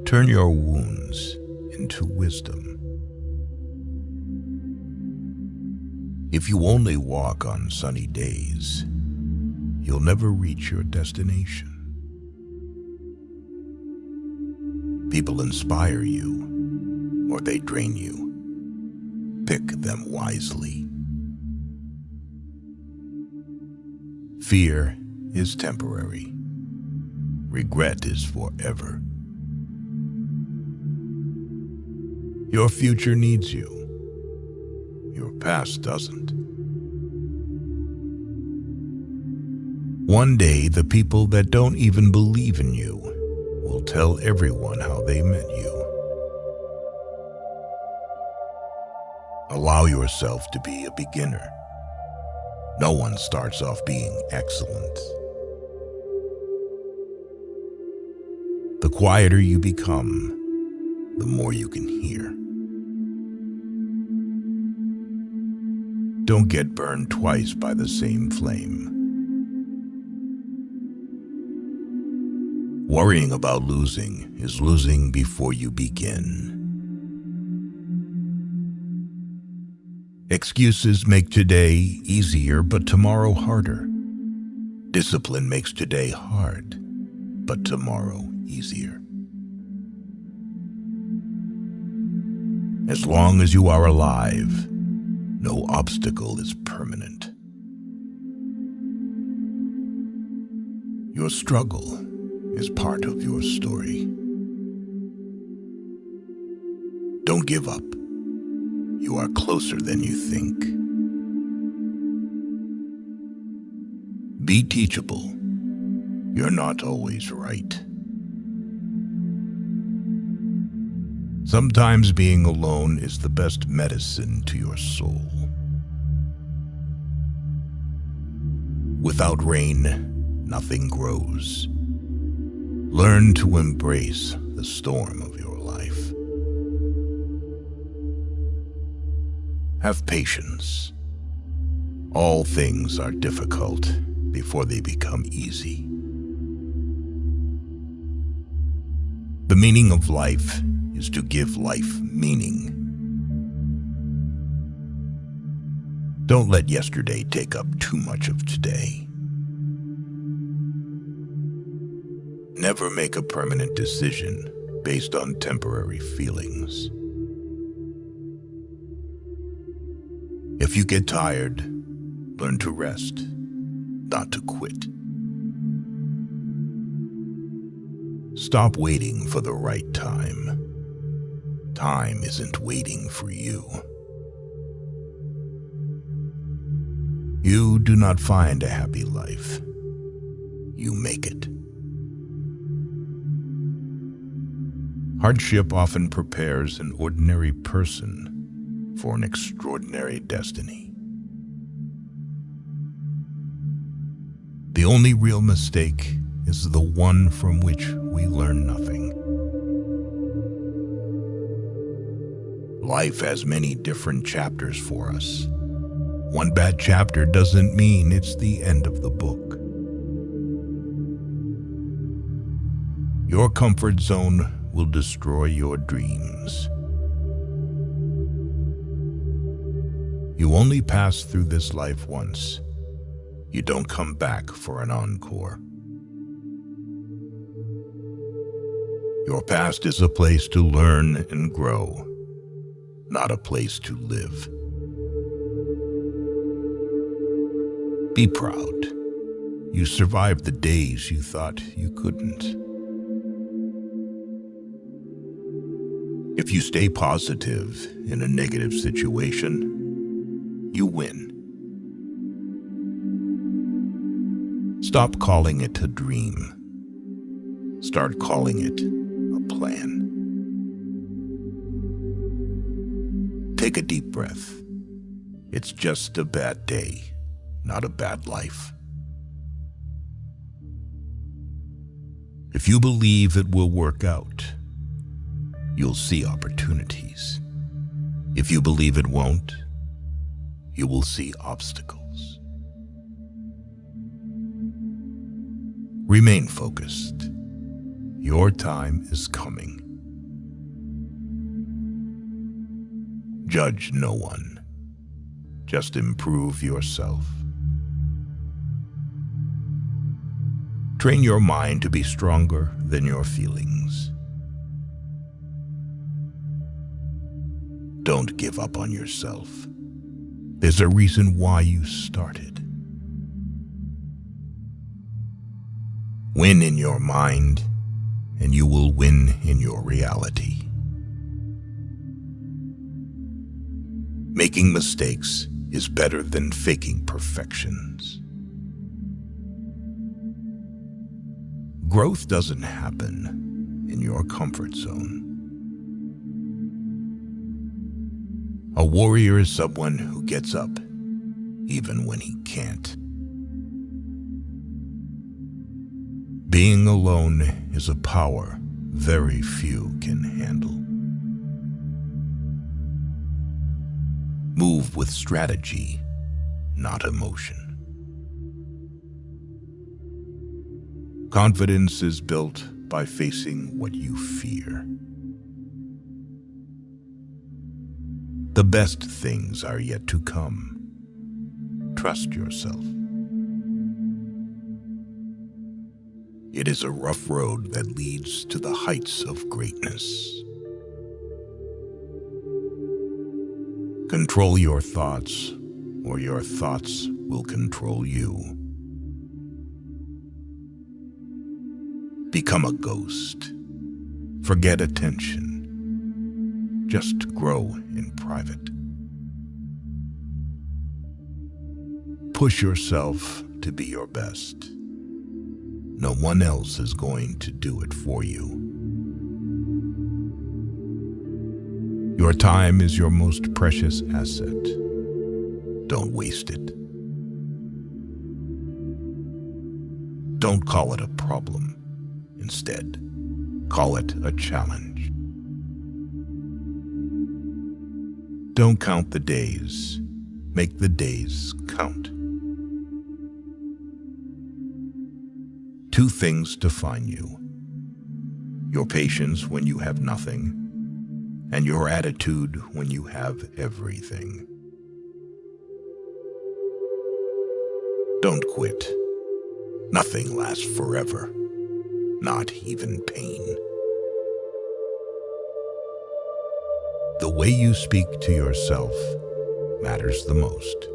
Turn your wounds into wisdom. If you only walk on sunny days, you'll never reach your destination. People inspire you, or they drain you. Pick them wisely. Fear is temporary. Regret is forever. Your future needs you. Your past doesn't. One day, the people that don't even believe in you will tell everyone how they met you. Allow yourself to be a beginner. No one starts off being excellent. The quieter you become, the more you can hear. Don't get burned twice by the same flame. Worrying about losing is losing before you begin. Excuses make today easier, but tomorrow harder. Discipline makes today hard, but tomorrow easier. As long as you are alive, no obstacle is permanent. Your struggle is part of your story. Don't give up. You are closer than you think. Be teachable. You're not always right. Sometimes being alone is the best medicine to your soul. Without rain, nothing grows. Learn to embrace the storm of your life. Have patience. All things are difficult before they become easy. The meaning of life is to give life meaning. Don't let yesterday take up too much of today. Never make a permanent decision based on temporary feelings. If you get tired, learn to rest, not to quit. Stop waiting for the right time. Time isn't waiting for you. You do not find a happy life. You make it. Hardship often prepares an ordinary person for an extraordinary destiny. The only real mistake is the one from which we learn nothing. Life has many different chapters for us. One bad chapter doesn't mean it's the end of the book. Your comfort zone will destroy your dreams. You only pass through this life once. You don't come back for an encore. Your past is a place to learn and grow, not a place to live. Be proud. You survived the days you thought you couldn't. If you stay positive in a negative situation, you win. Stop calling it a dream. Start calling it a plan. Take a deep breath. It's just a bad day, not a bad life. If you believe it will work out, you'll see opportunities. If you believe it won't, you will see obstacles. Remain focused. Your time is coming. Judge no one. Just improve yourself. Train your mind to be stronger than your feelings. Don't give up on yourself. There's a reason why you started. Win in your mind, and you will win in your reality. Making mistakes is better than faking perfections. Growth doesn't happen in your comfort zone. A warrior is someone who gets up even when he can't. Being alone is a power very few can handle. Move with strategy, not emotion. Confidence is built by facing what you fear. The best things are yet to come. Trust yourself. It is a rough road that leads to the heights of greatness. Control your thoughts, or your thoughts will control you. Become a ghost. Forget attention. Just grow in private. Push yourself to be your best. No one else is going to do it for you. Your time is your most precious asset. Don't waste it. Don't call it a problem. Instead, call it a challenge. Don't count the days. Make the days count. Two things define you: your patience when you have nothing, and your attitude when you have everything. Don't quit. Nothing lasts forever, not even pain. The way you speak to yourself matters the most.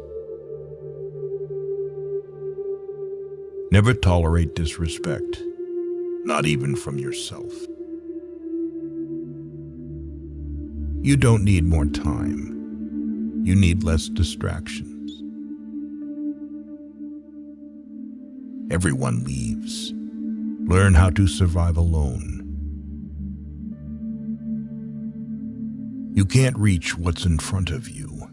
Never tolerate disrespect, not even from yourself. You don't need more time. You need less distractions. Everyone leaves. Learn how to survive alone. You can't reach what's in front of you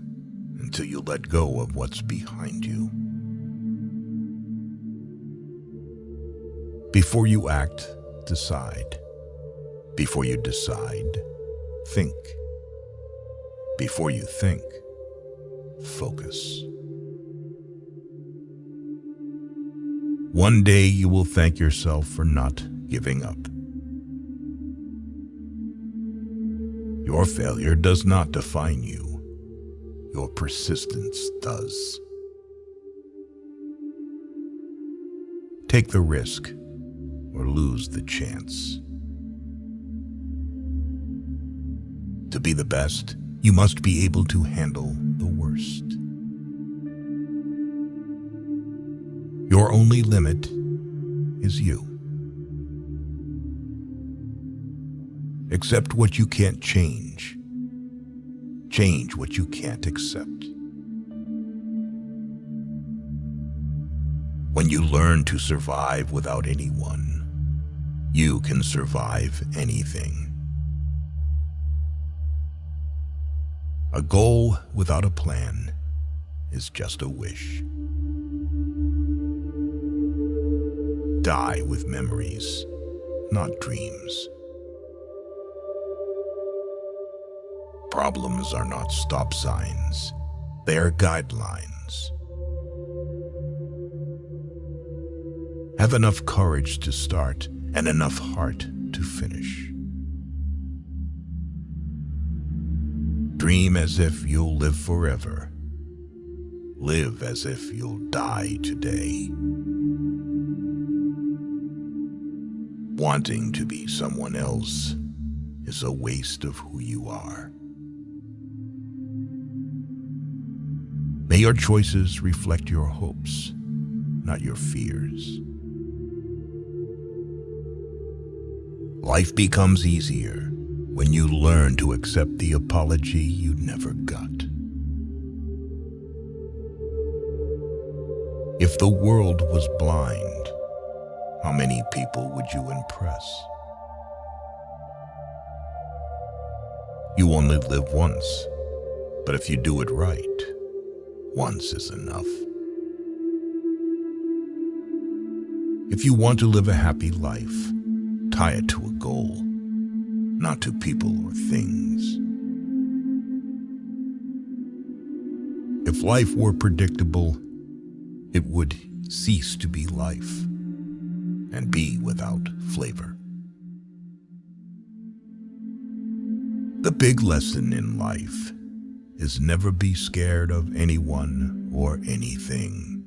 until you let go of what's behind you. Before you act, decide. Before you decide, think. Before you think, focus. One day you will thank yourself for not giving up. Your failure does not define you. Your persistence does. Take the risk or lose the chance. To be the best, you must be able to handle the worst. Your only limit is you. Accept what you can't change. Change what you can't accept. When you learn to survive without anyone, You can survive anything. A goal without a plan is just a wish. Die with memories, not dreams. Problems are not stop signs, they are guidelines. Have enough courage to start and enough heart to finish. Dream as if you'll live forever. Live as if you'll die today. Wanting to be someone else is a waste of who you are. May your choices reflect your hopes, not your fears. Life becomes easier when you learn to accept the apology you never got. If the world was blind, how many people would you impress? You only live once, but if you do it right, once is enough. If you want to live a happy life, tie it to a goal, not to people or things. If life were predictable, it would cease to be life and be without flavor. The big lesson in life is never be scared of anyone or anything.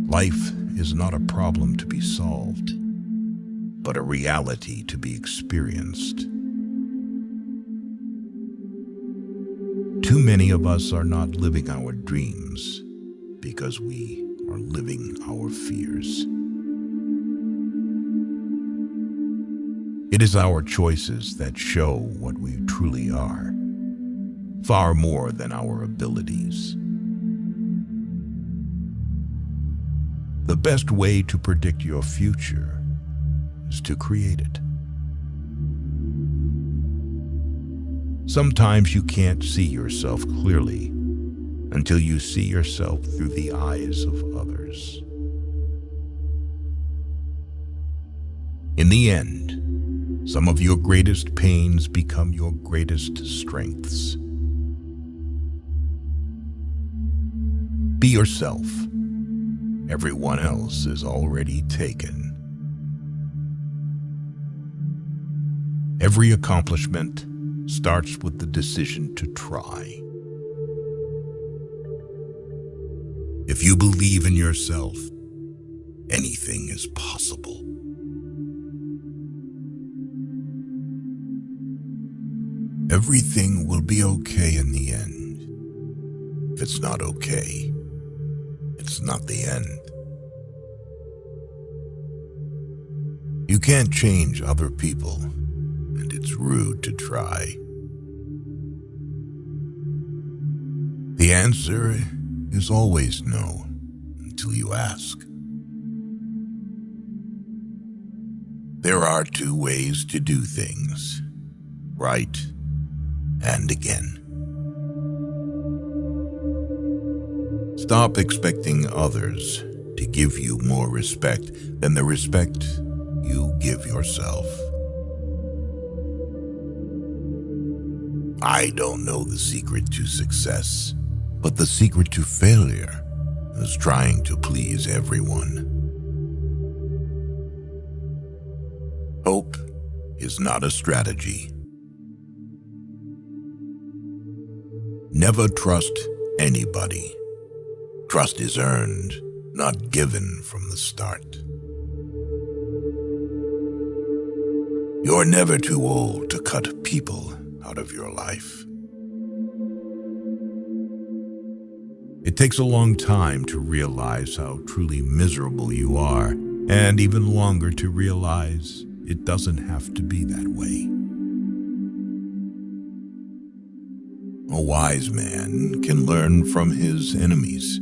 Life is not a problem to be solved, but a reality to be experienced. Too many of us are not living our dreams because we are living our fears. It is our choices that show what we truly are, far more than our abilities. The best way to predict your future is to create it. Sometimes you can't see yourself clearly until you see yourself through the eyes of others. In the end, some of your greatest pains become your greatest strengths. Be yourself. Everyone else is already taken. Every accomplishment starts with the decision to try. If you believe in yourself, anything is possible. Everything will be okay in the end. If it's not okay, it's not the end. You can't change other people, and it's rude to try. The answer is always no, until you ask. There are two ways to do things, right and again. Stop expecting others to give you more respect than the respect you give yourself. I don't know the secret to success, but the secret to failure is trying to please everyone. Hope is not a strategy. Never trust anybody. Trust is earned, not given from the start. You're never too old to cut people out of your life. It takes a long time to realize how truly miserable you are, and even longer to realize it doesn't have to be that way. A wise man can learn from his enemies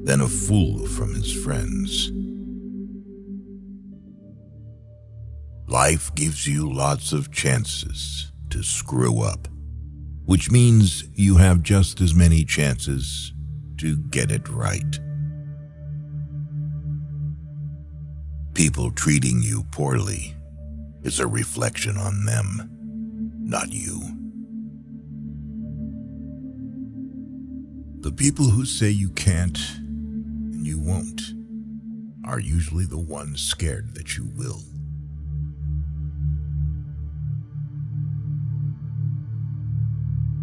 than a fool from his friends. Life gives you lots of chances to screw up, which means you have just as many chances to get it right. People treating you poorly is a reflection on them, not you. The people who say you can't and you won't are usually the ones scared that you will.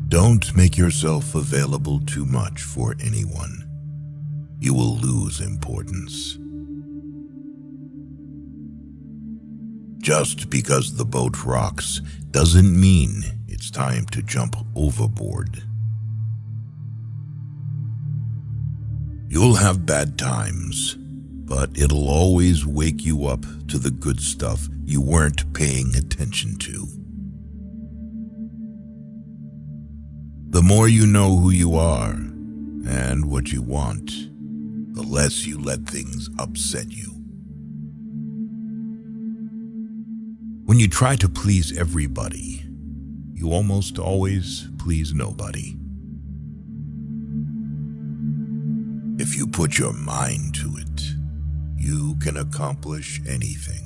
Don't make yourself available too much for anyone. You will lose importance. Just because the boat rocks doesn't mean it's time to jump overboard. You'll have bad times, but it'll always wake you up to the good stuff you weren't paying attention to. The more you know who you are and what you want, the less you let things upset you. When you try to please everybody, you almost always please nobody. If you put your mind to it, you can accomplish anything.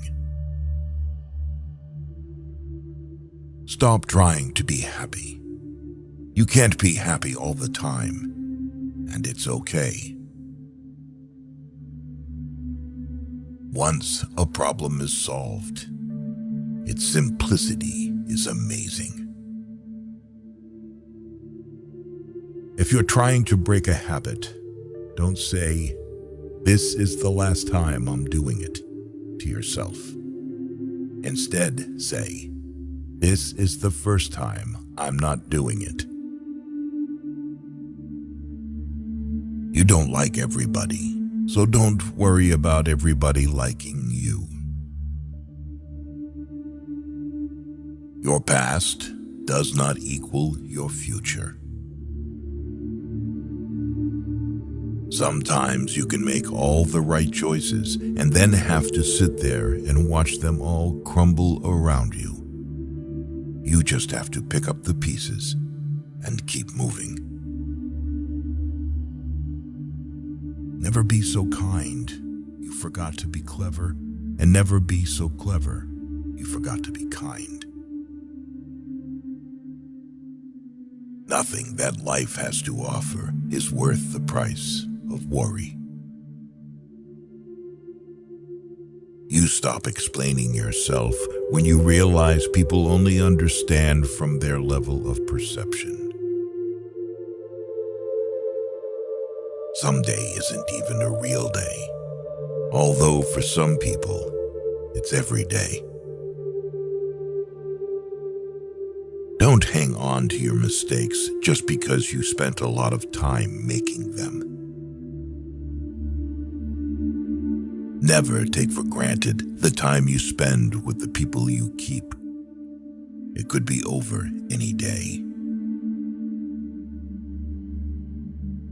Stop trying to be happy. You can't be happy all the time, and it's okay. Once a problem is solved, its simplicity is amazing. If you're trying to break a habit, don't say, "This is the last time I'm doing it," to yourself. Instead, say, "This is the first time I'm not doing it." You don't like everybody, so don't worry about everybody liking you. Your past does not equal your future. Sometimes you can make all the right choices and then have to sit there and watch them all crumble around you. You just have to pick up the pieces and keep moving. Never be so kind you forgot to be clever, and never be so clever you forgot to be kind. Nothing that life has to offer is worth the price of worry. You stop explaining yourself when you realize people only understand from their level of perception. Someday isn't even a real day, although for some people, it's every day. Don't hang on to your mistakes just because you spent a lot of time making them. Never take for granted the time you spend with the people you keep. It could be over any day.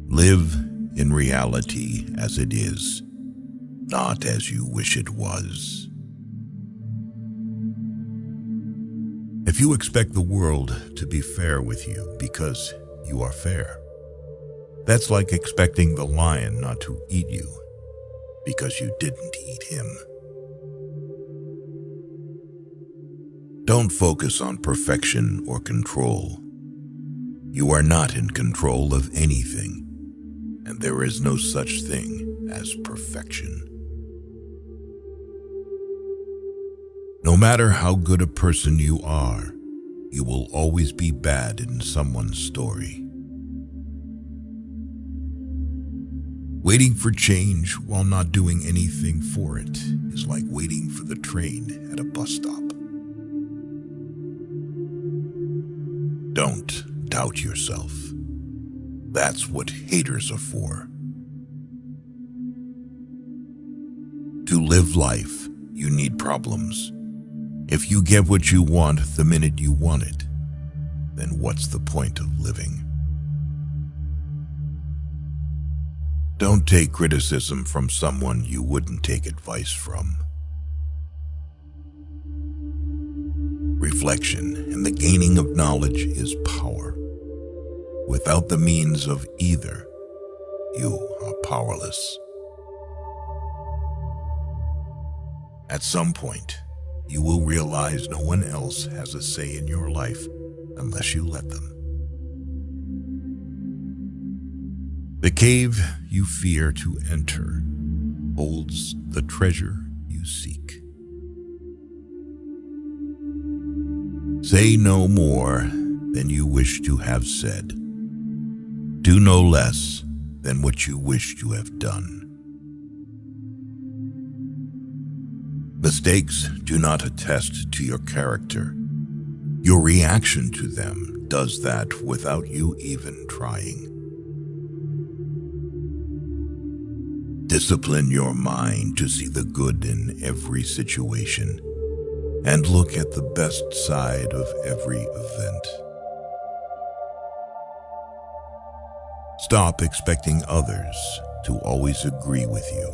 Live in reality as it is, not as you wish it was. If you expect the world to be fair with you because you are fair, that's like expecting the lion not to eat you because you didn't eat him. Don't focus on perfection or control. You are not in control of anything, and there is no such thing as perfection. No matter how good a person you are, you will always be bad in someone's story. Waiting for change while not doing anything for it is like waiting for the train at a bus stop. Don't doubt yourself. That's what haters are for. To live life, you need problems. If you get what you want the minute you want it, then what's the point of living? Don't take criticism from someone you wouldn't take advice from. reflection and the gaining of knowledge is power. Without the means of either, you are powerless. At some point, you will realize no one else has a say in your life unless you let them. The cave you fear to enter holds the treasure you seek. Say no more than you wish to have said. Do no less than what you wish to have done. Mistakes do not attest to your character. Your reaction to them does that without you even trying. Discipline your mind to see the good in every situation and look at the best side of every event. Stop expecting others to always agree with you.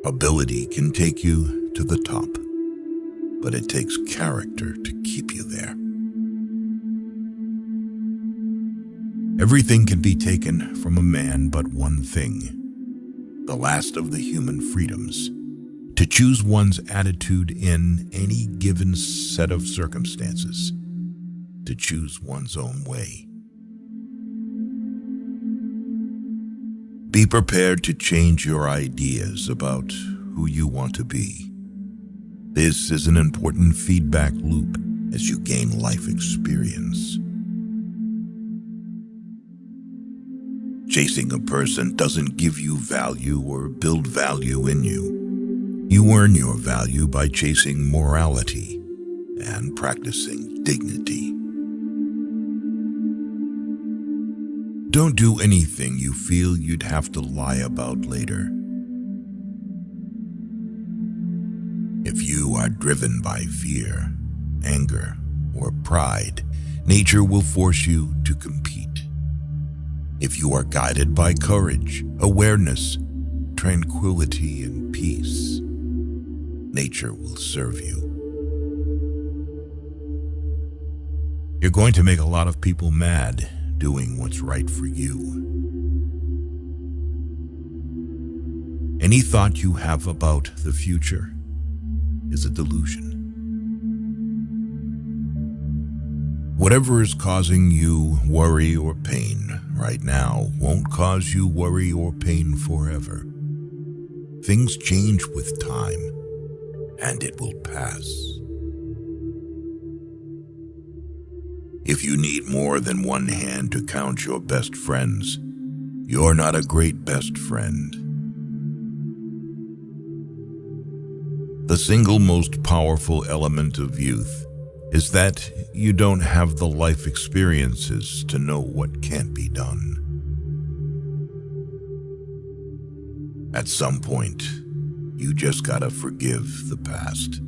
Ability can take you to the top, but it takes character to keep you there. Everything can be taken from a man but one thing, the last of the human freedoms, to choose one's attitude in any given set of circumstances, to choose one's own way. Be prepared to change your ideas about who you want to be. This is an important feedback loop as you gain life experience. Chasing a person doesn't give you value or build value in you. You earn your value by chasing morality and practicing dignity. Don't do anything you feel you'd have to lie about later. If you are driven by fear, anger, or pride, nature will force you to compete. If you are guided by courage, awareness, tranquility, and peace, nature will serve you. You're going to make a lot of people mad doing what's right for you. Any thought you have about the future is a delusion. Whatever is causing you worry or pain right now won't cause you worry or pain forever. Things change with time, and it will pass. If you need more than one hand to count your best friends, you're not a great best friend. The single most powerful element of youth is that you don't have the life experiences to know what can't be done. At some point, you just gotta forgive the past.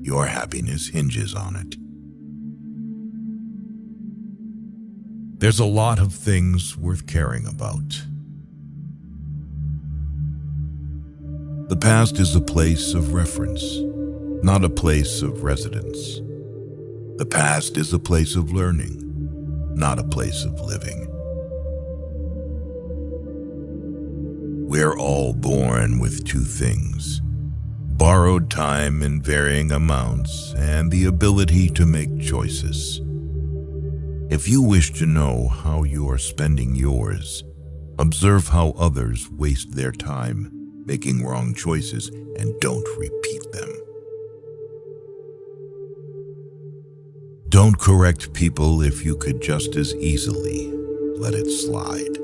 Your happiness hinges on it. There's a lot of things worth caring about. The past is a place of reference, not a place of residence. The past is a place of learning, not a place of living. We're all born with two things: borrowed time in varying amounts and the ability to make choices. If you wish to know how you are spending yours, observe how others waste their time making wrong choices and don't repeat them. Don't correct people if you could just as easily let it slide.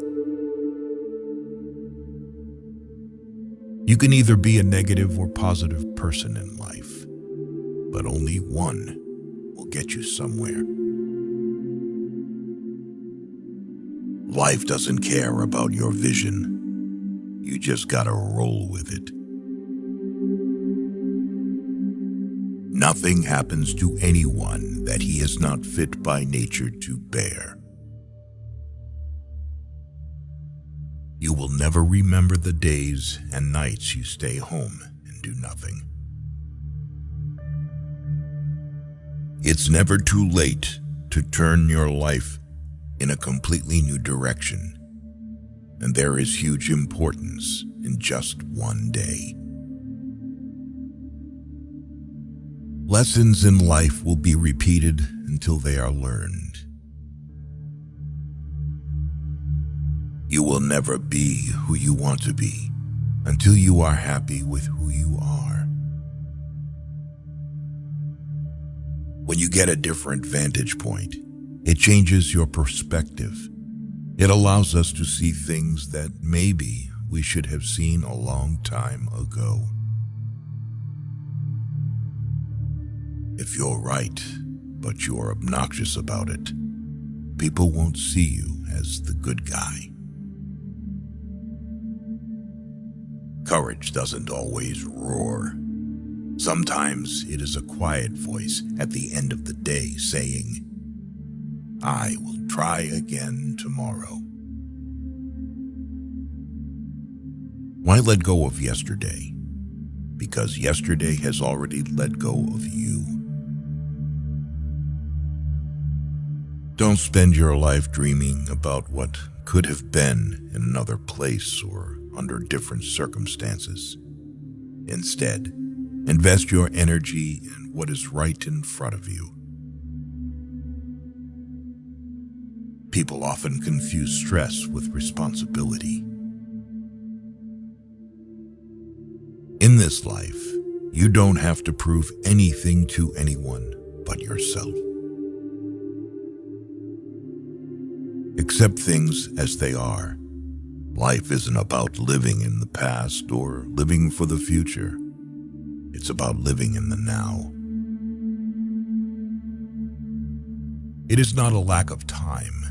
You can either be a negative or positive person in life, but only one will get you somewhere. Life doesn't care about your vision. You just gotta roll with it. Nothing happens to anyone that he is not fit by nature to bear. You will never remember the days and nights you stay home and do nothing. It's never too late to turn your life in a completely new direction, and there is huge importance in just one day. Lessons in life will be repeated until they are learned. You will never be who you want to be until you are happy with who you are. When you get a different vantage point, it changes your perspective. It allows us to see things that maybe we should have seen a long time ago. If you're right, but you're obnoxious about it, people won't see you as the good guy. Courage doesn't always roar. Sometimes it is a quiet voice at the end of the day saying, "I will try again tomorrow." Why let go of yesterday? Because yesterday has already let go of you. Don't spend your life dreaming about what could have been in another place or under different circumstances. Instead, invest your energy in what is right in front of you. People often confuse stress with responsibility. In this life, you don't have to prove anything to anyone but yourself. Accept things as they are. Life isn't about living in the past or living for the future. It's about living in the now. It is not a lack of time.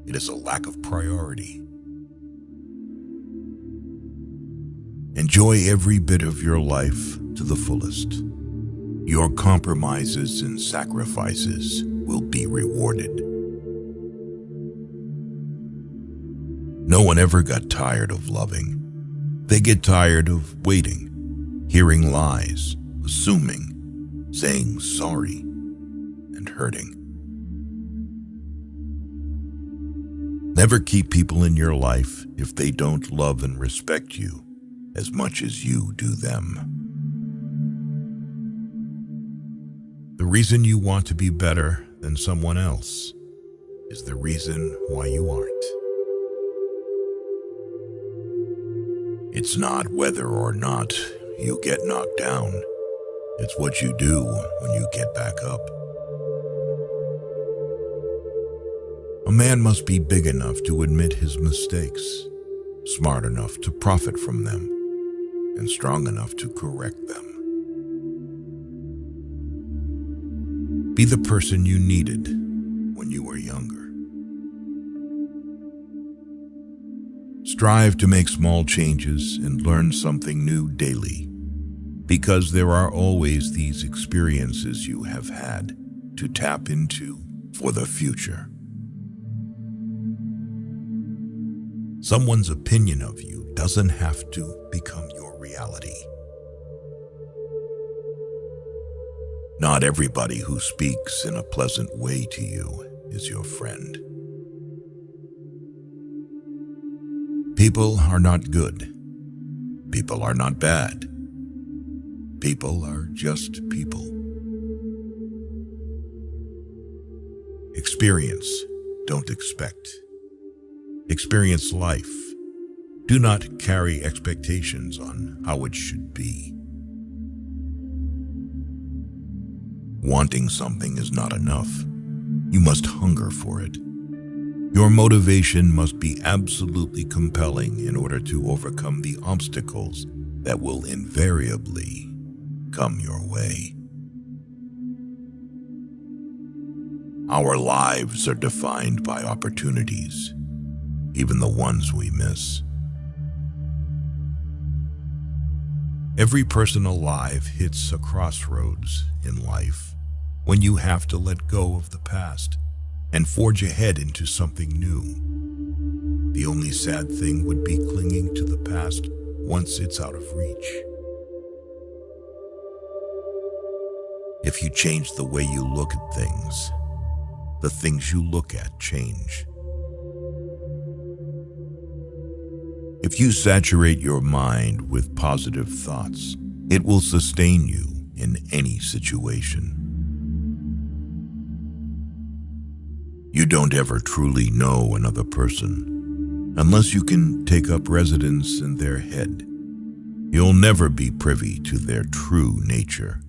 It is a lack of priority. Enjoy every bit of your life to the fullest. Your compromises and sacrifices will be rewarded. No one ever got tired of loving. They get tired of waiting, hearing lies, assuming, saying sorry, and hurting. Never keep people in your life if they don't love and respect you as much as you do them. The reason you want to be better than someone else is the reason why you aren't. It's not whether or not you get knocked down. It's what you do when you get back up. A man must be big enough to admit his mistakes, smart enough to profit from them, and strong enough to correct them. Be the person you needed when you were younger. Strive to make small changes and learn something new daily, because there are always these experiences you have had to tap into for the future. Someone's opinion of you doesn't have to become your reality. Not everybody who speaks in a pleasant way to you is your friend. People are not good. People are not bad. People are just people. Experience, don't expect. Experience life. Do not carry expectations on how it should be. Wanting something is not enough. You must hunger for it. Your motivation must be absolutely compelling in order to overcome the obstacles that will invariably come your way. Our lives are defined by opportunities, even the ones we miss. Every person alive hits a crossroads in life when you have to let go of the past and forge ahead into something new. The only sad thing would be clinging to the past once it's out of reach. If you change the way you look at things, the things you look at change. If you saturate your mind with positive thoughts, it will sustain you in any situation. You don't ever truly know another person unless you can take up residence in their head. You'll never be privy to their true nature.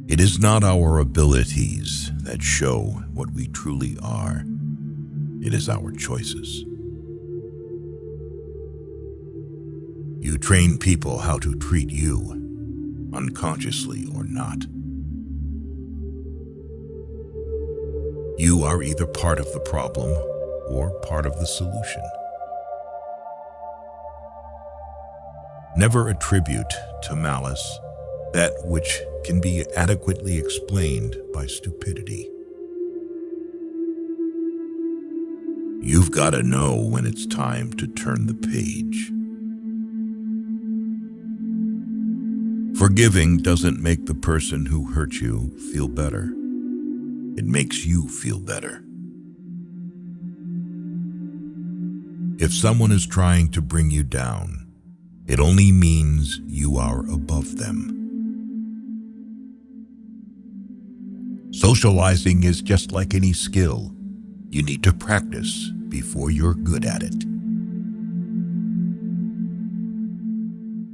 It is not our abilities that show what we truly are. It is our choices. You train people how to treat you, unconsciously or not. You are either part of the problem or part of the solution. Never attribute to malice that which can be adequately explained by stupidity. You've got to know when it's time to turn the page. Forgiving doesn't make the person who hurt you feel better. It makes you feel better. If someone is trying to bring you down, it only means you are above them. Socializing is just like any skill. You need to practice before you're good at it.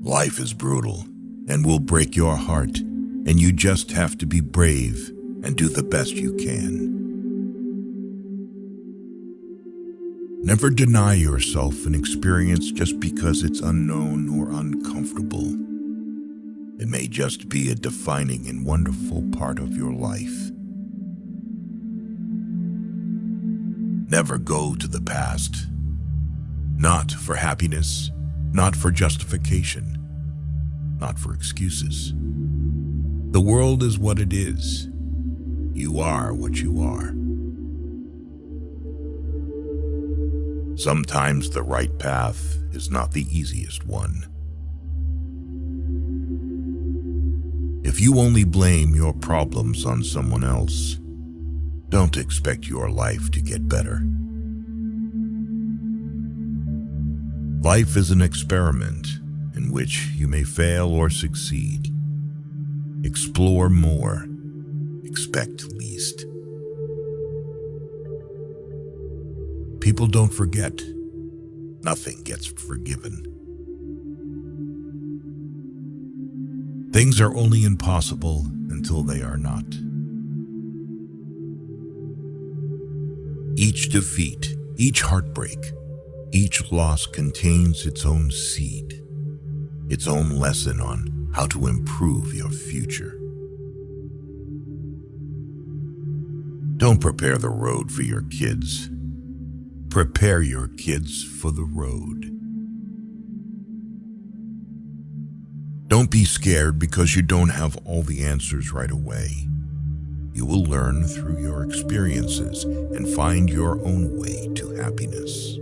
Life is brutal and will break your heart, and you just have to be brave and do the best you can. Never deny yourself an experience just because it's unknown or uncomfortable. It may just be a defining and wonderful part of your life. Never go to the past. Not for happiness, not for justification, not for excuses. The world is what it is. You are what you are. Sometimes the right path is not the easiest one. If you only blame your problems on someone else, don't expect your life to get better. Life is an experiment in which you may fail or succeed. Explore more. Expect least. People don't forget. Nothing gets forgiven. Things are only impossible until they are not. Each defeat, each heartbreak, each loss contains its own seed, its own lesson on how to improve your future. Don't prepare the road for your kids. Prepare your kids for the road. Don't be scared because you don't have all the answers right away. You will learn through your experiences and find your own way to happiness.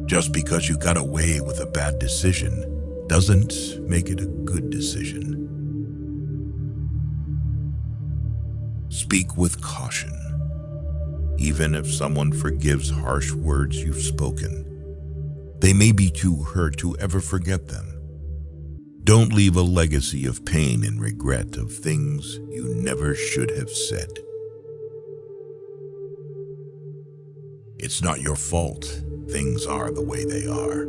Just because you got away with a bad decision doesn't make it a good decision. Speak with caution. Even if someone forgives harsh words you've spoken, they may be too hurt to ever forget them. Don't leave a legacy of pain and regret of things you never should have said. It's not your fault. Things are the way they are.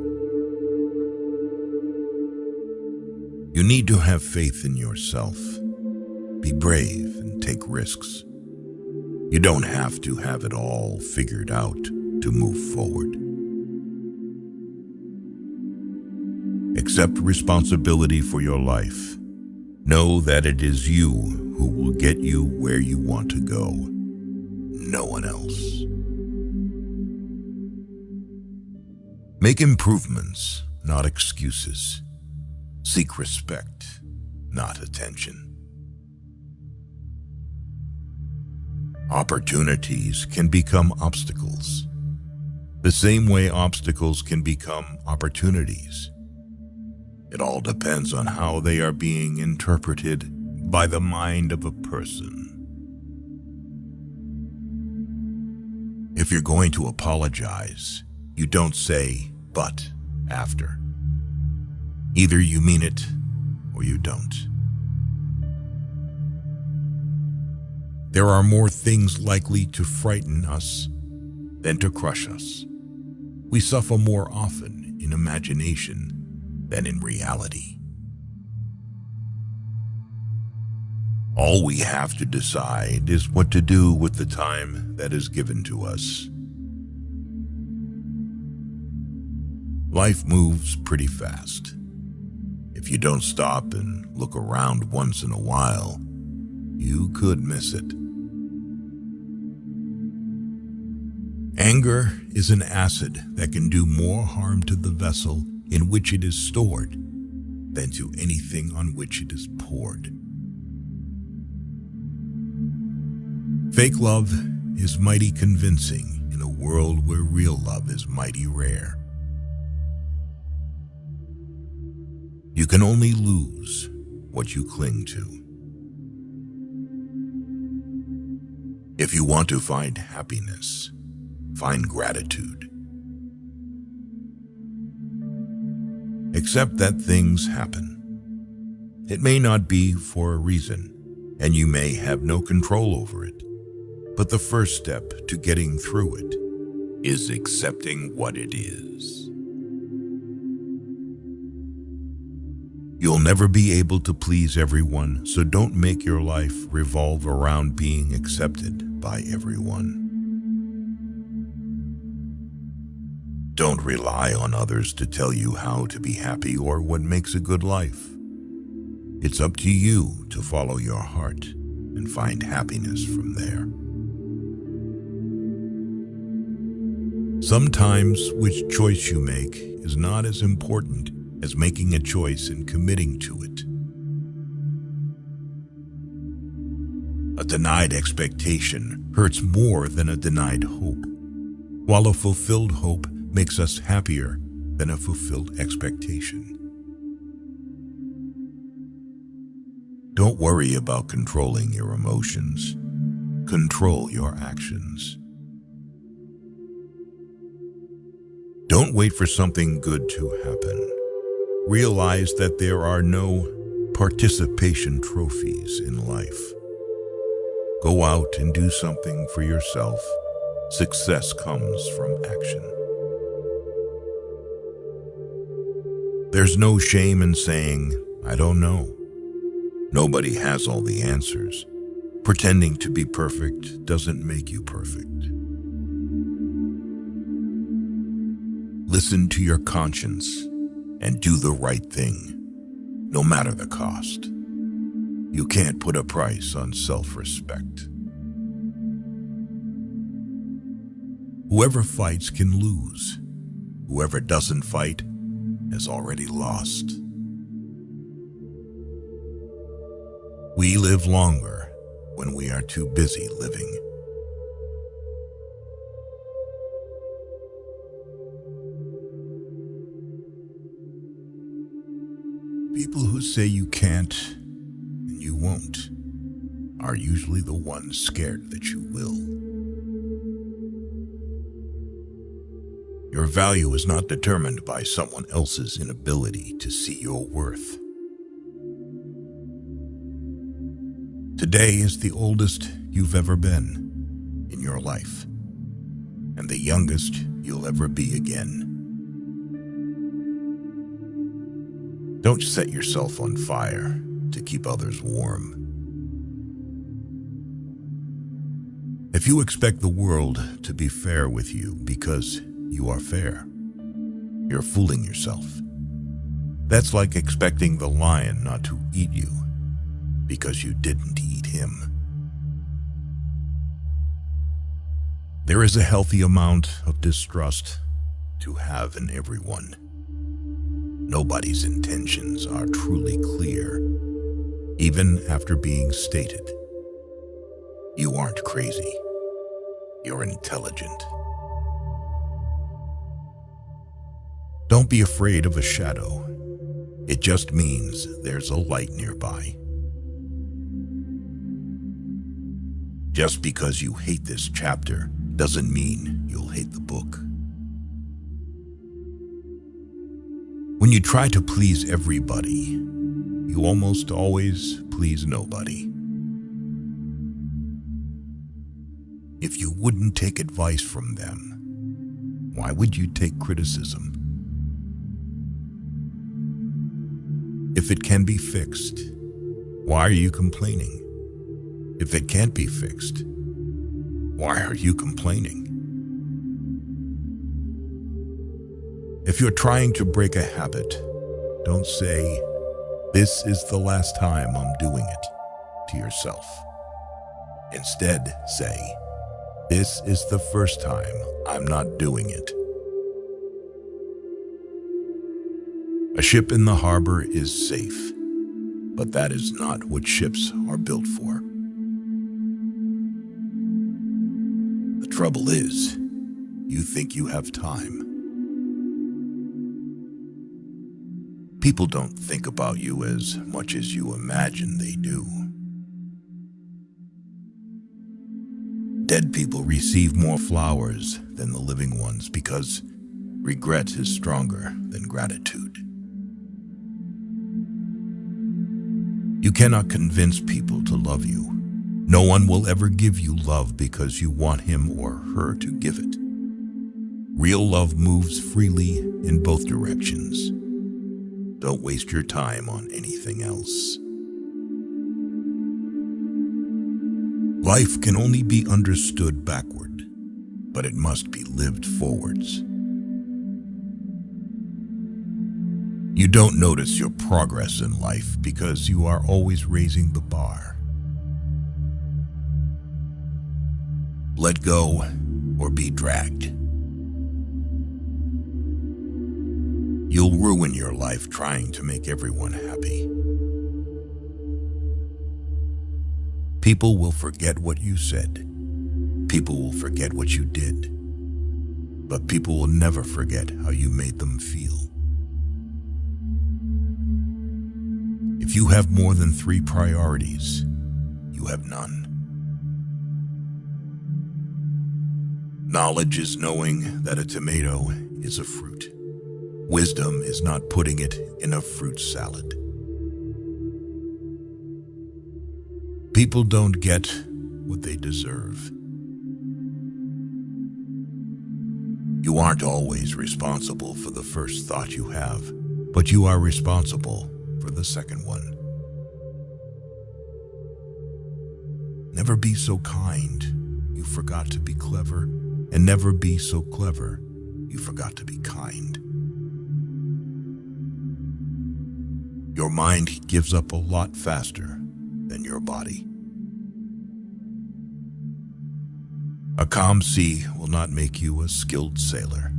You need to have faith in yourself. Be brave and take risks. You don't have to have it all figured out to move forward. Accept responsibility for your life. Know that it is you who will get you where you want to go. No one else. Make improvements, not excuses. Seek respect, not attention. Opportunities can become obstacles, the same way obstacles can become opportunities. It all depends on how they are being interpreted by the mind of a person. If you're going to apologize, you don't say "but" after. Either you mean it or you don't. There are more things likely to frighten us than to crush us. We suffer more often in imagination than in reality. All we have to decide is what to do with the time that is given to us. Life moves pretty fast. If you don't stop and look around once in a while, you could miss it. Anger is an acid that can do more harm to the vessel in which it is stored than to anything on which it is poured. Fake love is mighty convincing in a world where real love is mighty rare. You can only lose what you cling to. If you want to find happiness, find gratitude. Accept that things happen. It may not be for a reason, and you may have no control over it. But the first step to getting through it is accepting what it is. You'll never be able to please everyone, so don't make your life revolve around being accepted by everyone. Don't rely on others to tell you how to be happy or what makes a good life. It's up to you to follow your heart and find happiness from there. Sometimes which choice you make is not as important as making a choice and committing to it. A denied expectation hurts more than a denied hope, while a fulfilled hope makes us happier than a fulfilled expectation. Don't worry about controlling your emotions. Control your actions. Don't wait for something good to happen. Realize that there are no participation trophies in life. Go out and do something for yourself. Success comes from action. There's no shame in saying, "I don't know." Nobody has all the answers. Pretending to be perfect doesn't make you perfect. Listen to your conscience and do the right thing, no matter the cost. You can't put a price on self-respect. Whoever fights can lose. Whoever doesn't fight has already lost. We live longer when we are too busy living. People who say you can't and you won't are usually the ones scared that you will. Your value is not determined by someone else's inability to see your worth. Today is the oldest you've ever been in your life, and the youngest you'll ever be again. Don't set yourself on fire to keep others warm. If you expect the world to be fair with you because you are fair, you're fooling yourself. That's like expecting the lion not to eat you because you didn't eat him. There is a healthy amount of distrust to have in everyone. Nobody's intentions are truly clear, even after being stated. You aren't crazy. You're intelligent. Don't be afraid of a shadow. It just means there's a light nearby. Just because you hate this chapter doesn't mean you'll hate the book. When you try to please everybody, you almost always please nobody. If you wouldn't take advice from them, why would you take criticism? If it can be fixed, why are you complaining? If it can't be fixed, why are you complaining? If you're trying to break a habit, don't say, "This is the last time I'm doing it," to yourself. Instead, say, "This is the first time I'm not doing it." A ship in the harbor is safe, but that is not what ships are built for. The trouble is, you think you have time. People don't think about you as much as you imagine they do. Dead people receive more flowers than the living ones because regret is stronger than gratitude. You cannot convince people to love you. No one will ever give you love because you want him or her to give it. Real love moves freely in both directions. Don't waste your time on anything else. Life can only be understood backward, but it must be lived forwards. You don't notice your progress in life because you are always raising the bar. Let go or be dragged. You'll ruin your life trying to make everyone happy. People will forget what you said. People will forget what you did. But people will never forget how you made them feel. If you have more than 3 priorities, you have none. Knowledge is knowing that a tomato is a fruit. Wisdom is not putting it in a fruit salad. People don't get what they deserve. You aren't always responsible for the first thought you have, but you are responsible for the second one. Never be so kind you forgot to be clever, and never be so clever you forgot to be kind. Your mind gives up a lot faster than your body. A calm sea will not make you a skilled sailor.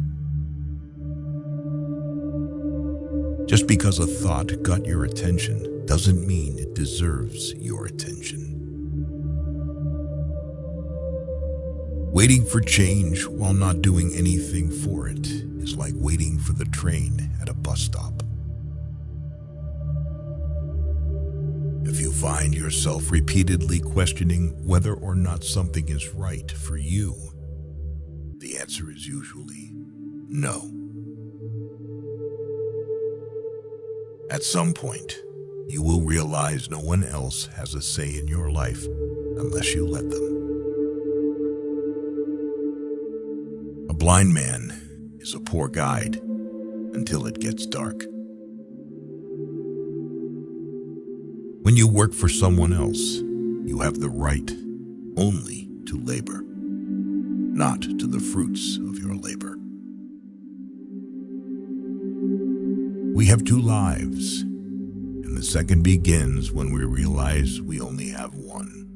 Just because a thought got your attention doesn't mean it deserves your attention. Waiting for change while not doing anything for it is like waiting for the train at a bus stop. If you find yourself repeatedly questioning whether or not something is right for you, the answer is usually no. At some point, you will realize no one else has a say in your life unless you let them. A blind man is a poor guide until it gets dark. When you work for someone else, you have the right only to labor, not to the fruits of your labor. We have 2 lives, and the second begins when we realize we only have one.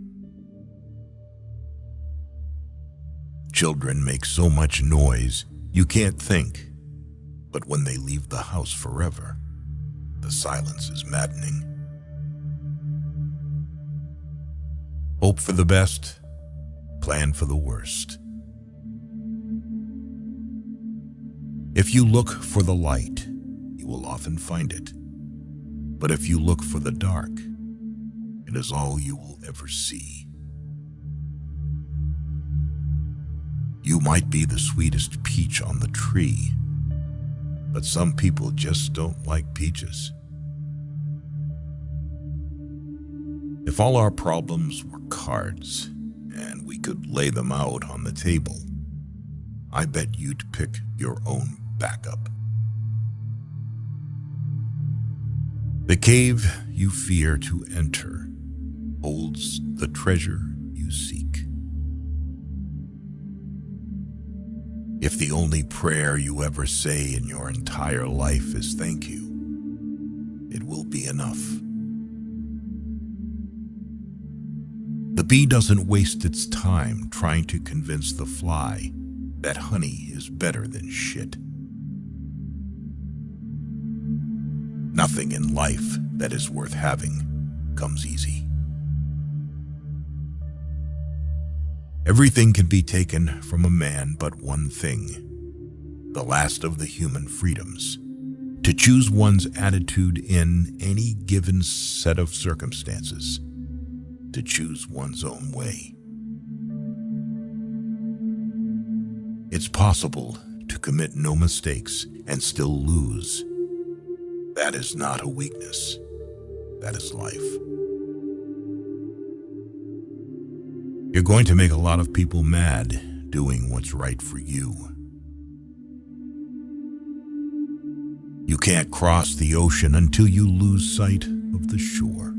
Children make so much noise you can't think, but when they leave the house forever, the silence is maddening. Hope for the best, plan for the worst. If you look for the light, you will often find it. But if you look for the dark, it is all you will ever see. You might be the sweetest peach on the tree, but some people just don't like peaches. If all our problems were cards and we could lay them out on the table, I bet you'd pick your own backup. The cave you fear to enter holds the treasure you seek. If the only prayer you ever say in your entire life is thank you, it will be enough. The bee doesn't waste its time trying to convince the fly that honey is better than shit. Nothing in life that is worth having comes easy. Everything can be taken from a man but one thing, the last of the human freedoms, to choose one's attitude in any given set of circumstances, to choose one's own way. It's possible to commit no mistakes and still lose. That is not a weakness. That is life. You're going to make a lot of people mad doing what's right for you. You can't cross the ocean until you lose sight of the shore.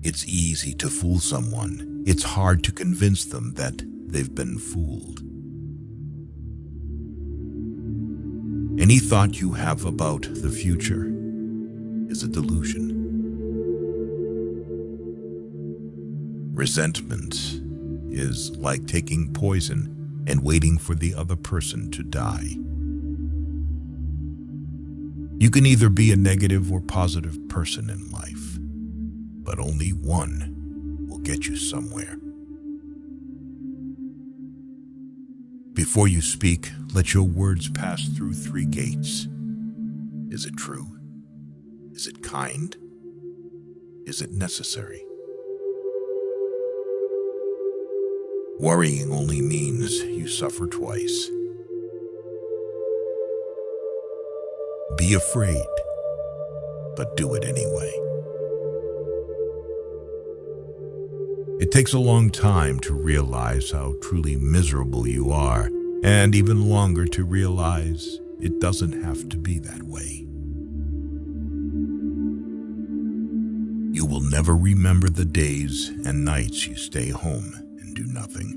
It's easy to fool someone. It's hard to convince them that they've been fooled. Any thought you have about the future is a delusion. Resentment is like taking poison and waiting for the other person to die. You can either be a negative or positive person in life, but only one will get you somewhere. Before you speak, let your words pass through 3 gates. Is it true? Is it kind? Is it necessary? Worrying only means you suffer twice. Be afraid, but do it anyway. It takes a long time to realize how truly miserable you are, and even longer to realize it doesn't have to be that way. You will never remember the days and nights you stay home and do nothing.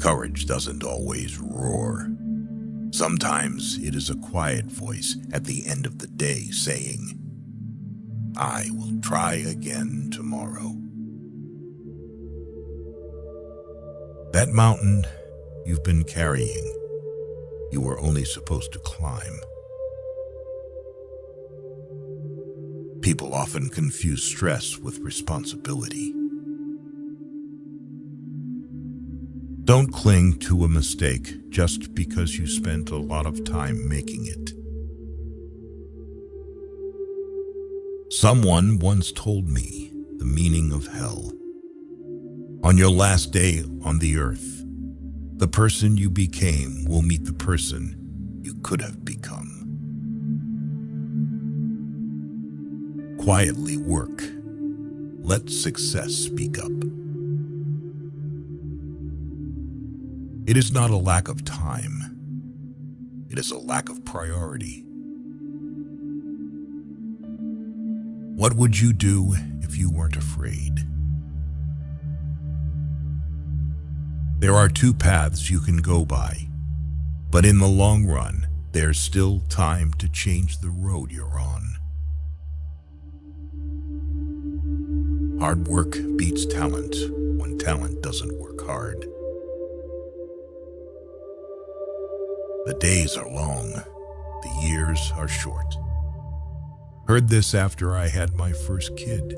Courage doesn't always roar. Sometimes it is a quiet voice at the end of the day saying, I will try again tomorrow. That mountain you've been carrying, you were only supposed to climb. People often confuse stress with responsibility. Don't cling to a mistake just because you spent a lot of time making it. Someone once told me the meaning of hell. On your last day on the earth, the person you became will meet the person you could have become. Quietly work. Let success speak up. It is not a lack of time. It is a lack of priority. What would you do if you weren't afraid? There are 2 paths you can go by, but in the long run, there's still time to change the road you're on. Hard work beats talent when talent doesn't work hard. The days are long, the years are short. Heard this after I had my first kid.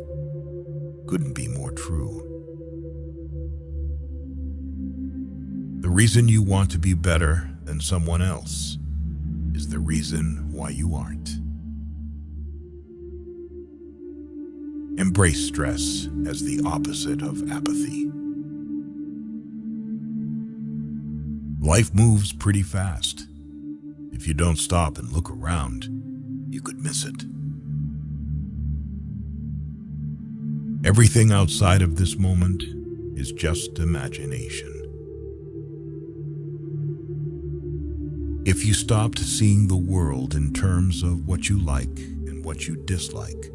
Couldn't be more true. The reason you want to be better then someone else is the reason why you aren't. Embrace stress as the opposite of apathy. Life moves pretty fast. If you don't stop and look around, you could miss it. Everything outside of this moment is just imagination. If you stopped seeing the world in terms of what you like and what you dislike,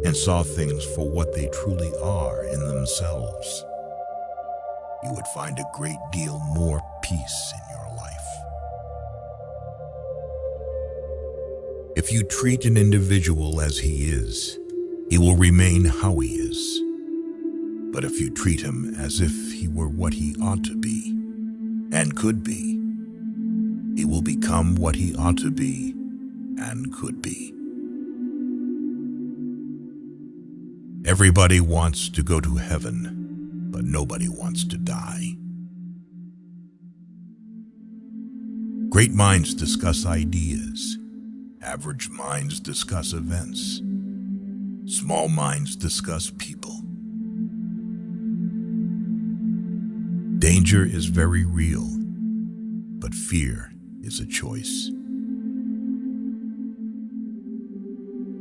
and saw things for what they truly are in themselves, you would find a great deal more peace in your life. If you treat an individual as he is, he will remain how he is. But if you treat him as if he were what he ought to be, and could be, he will become what he ought to be and could be. Everybody wants to go to heaven, but nobody wants to die. Great minds discuss ideas. Average minds discuss events. Small minds discuss people. Danger is very real, but fear is a choice.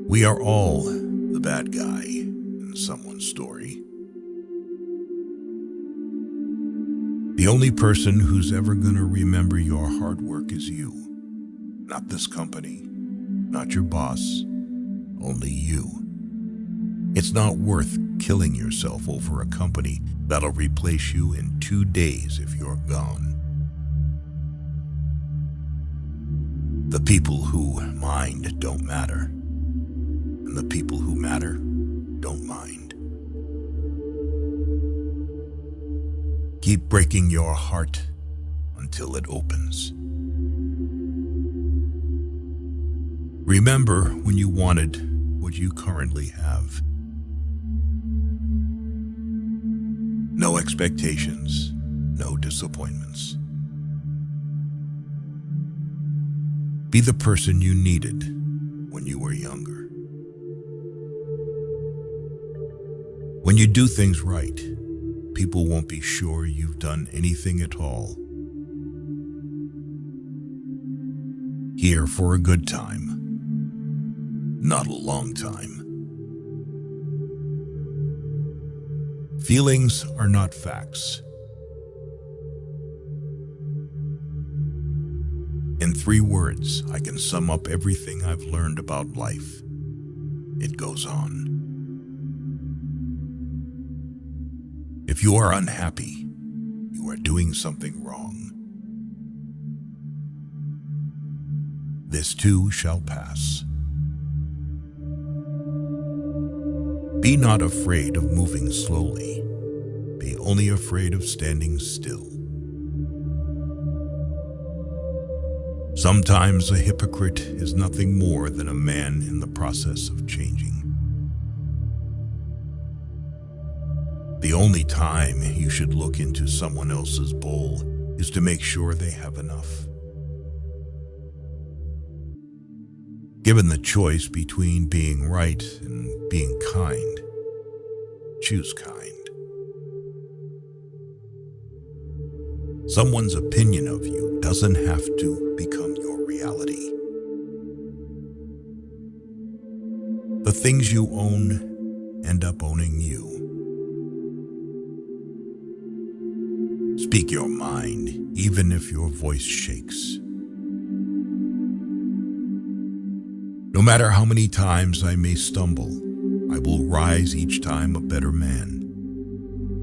We are all the bad guy in someone's story. The only person who's ever gonna remember your hard work is you. Not this company, not your boss, only you. It's not worth killing yourself over a company that'll replace you in 2 days if you're gone. The people who mind don't matter, and the people who matter don't mind. Keep breaking your heart until it opens. Remember when you wanted what you currently have. No expectations, no disappointments. Be the person you needed when you were younger. When you do things right, people won't be sure you've done anything at all. Here for a good time, not a long time. Feelings are not facts. In 3 words, I can sum up everything I've learned about life. It goes on. If you are unhappy, you are doing something wrong. This too shall pass. Be not afraid of moving slowly. Be only afraid of standing still. Sometimes a hypocrite is nothing more than a man in the process of changing. The only time you should look into someone else's bowl is to make sure they have enough. Given the choice between being right and being kind, choose kind. Someone's opinion of you doesn't have to become your reality. The things you own end up owning you. Speak your mind, even if your voice shakes. No matter how many times I may stumble, I will rise each time a better man.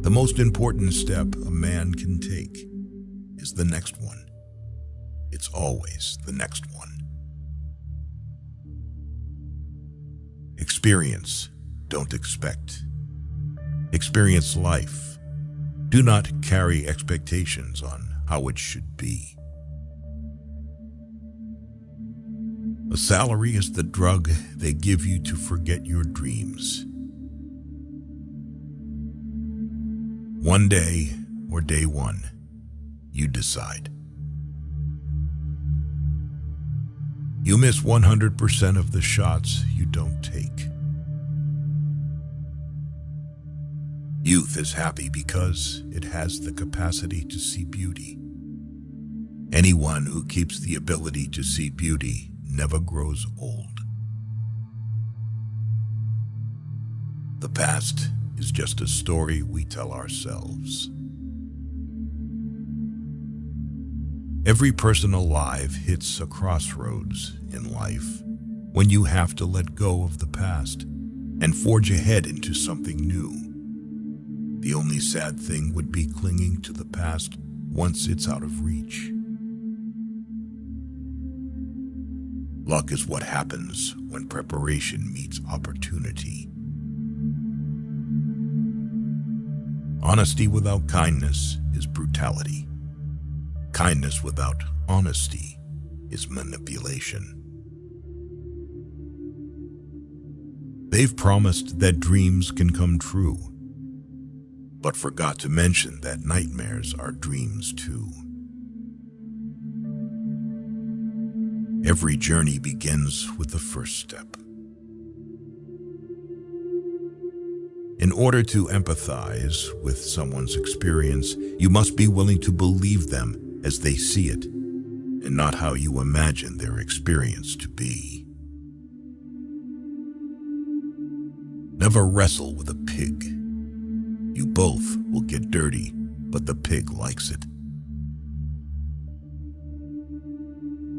The most important step a man can take is the next one. It's always the next one. Experience, don't expect. Experience life. Do not carry expectations on how it should be. A salary is the drug they give you to forget your dreams. One day, or day one, you decide. You miss 100% of the shots you don't take. Youth is happy because it has the capacity to see beauty. Anyone who keeps the ability to see beauty never grows old. The past is just a story we tell ourselves. Every person alive hits a crossroads in life when you have to let go of the past and forge ahead into something new. The only sad thing would be clinging to the past once it's out of reach. Luck is what happens when preparation meets opportunity. Honesty without kindness is brutality. Kindness without honesty is manipulation. They've promised that dreams can come true, but forgot to mention that nightmares are dreams too. Every journey begins with the first step. In order to empathize with someone's experience, you must be willing to believe them as they see it, and not how you imagine their experience to be. Never wrestle with a pig. You both will get dirty, but the pig likes it.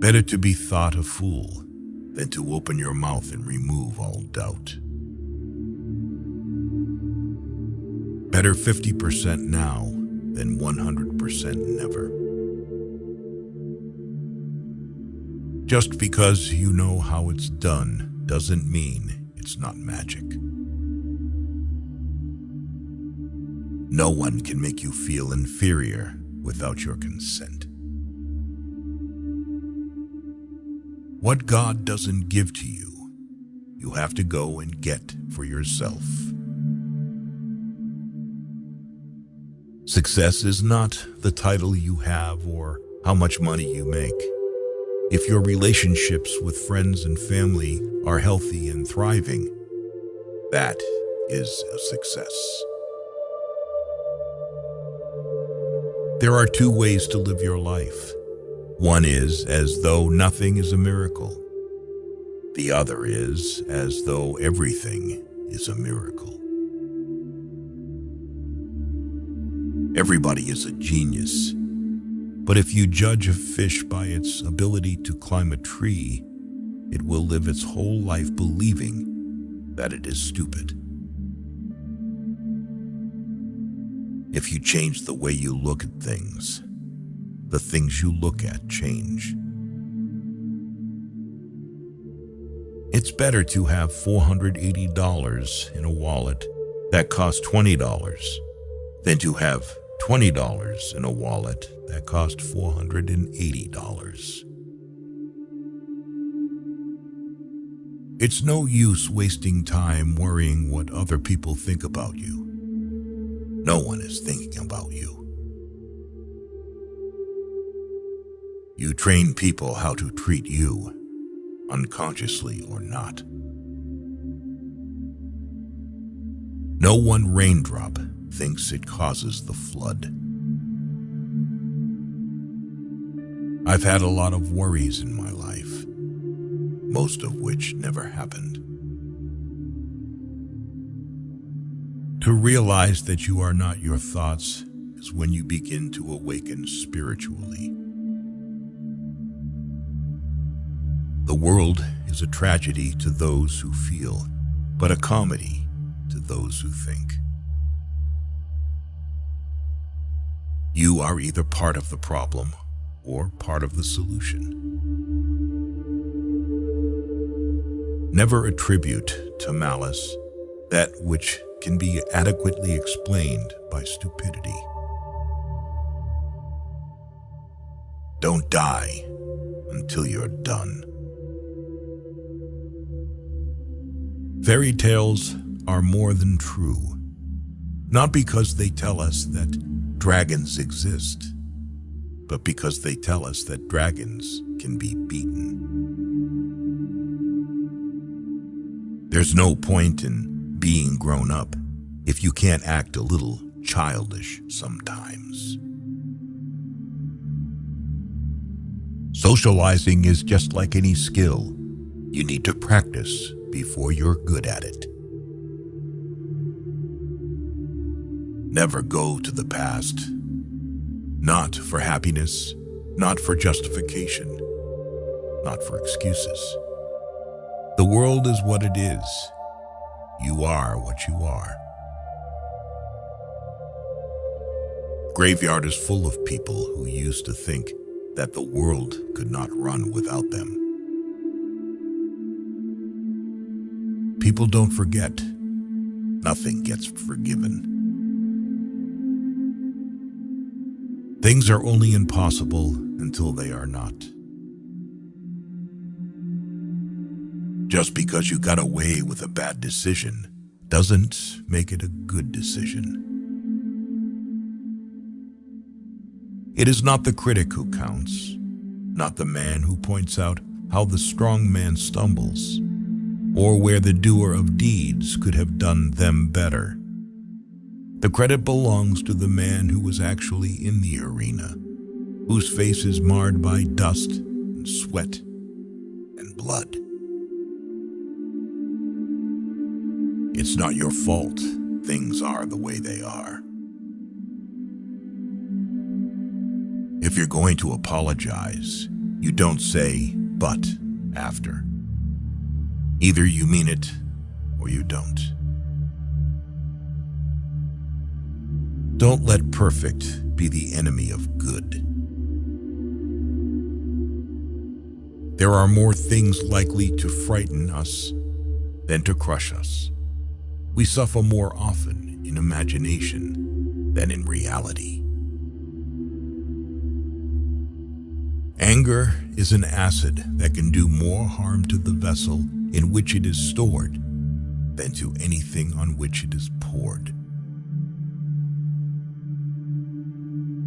Better to be thought a fool than to open your mouth and remove all doubt. Better 50% now than 100% never. Just because you know how it's done doesn't mean it's not magic. No one can make you feel inferior without your consent. What God doesn't give to you, you have to go and get for yourself. Success is not the title you have or how much money you make. If your relationships with friends and family are healthy and thriving, that is a success. There are two ways to live your life. One is as though nothing is a miracle. The other is as though everything is a miracle. Everybody is a genius, but if you judge a fish by its ability to climb a tree, it will live its whole life believing that it is stupid. If you change the way you look at things, the things you look at change. It's better to have $480 in a wallet that costs $20 than to have $20 in a wallet that costs $480. It's no use wasting time worrying what other people think about you. No one is thinking about you. You train people how to treat you, unconsciously or not. No one raindrop thinks it causes the flood. I've had a lot of worries in my life, most of which never happened. To realize that you are not your thoughts is when you begin to awaken spiritually. The world is a tragedy to those who feel, but a comedy to those who think. You are either part of the problem or part of the solution. Never attribute to malice that which can be adequately explained by stupidity. Don't die until you're done. Fairy tales are more than true, not because they tell us that dragons exist, but because they tell us that dragons can be beaten. There's no point in being grown up if you can't act a little childish sometimes. Socializing is just like any skill. You need to practice before you're good at it. Never go to the past. Not for happiness, not for justification, not for excuses. The world is what it is. You are what you are. Graveyard is full of people who used to think that the world could not run without them. People don't forget. Nothing gets forgiven. Things are only impossible until they are not. Just because you got away with a bad decision doesn't make it a good decision. It is not the critic who counts, not the man who points out how the strong man stumbles, or where the doer of deeds could have done them better. The credit belongs to the man who was actually in the arena, whose face is marred by dust and sweat and blood. It's not your fault things are the way they are. If you're going to apologize, you don't say "but" after. Either you mean it or you don't. Don't let perfect be the enemy of good. There are more things likely to frighten us than to crush us. We suffer more often in imagination than in reality. Anger is an acid that can do more harm to the vessel in which it is stored than to anything on which it is poured.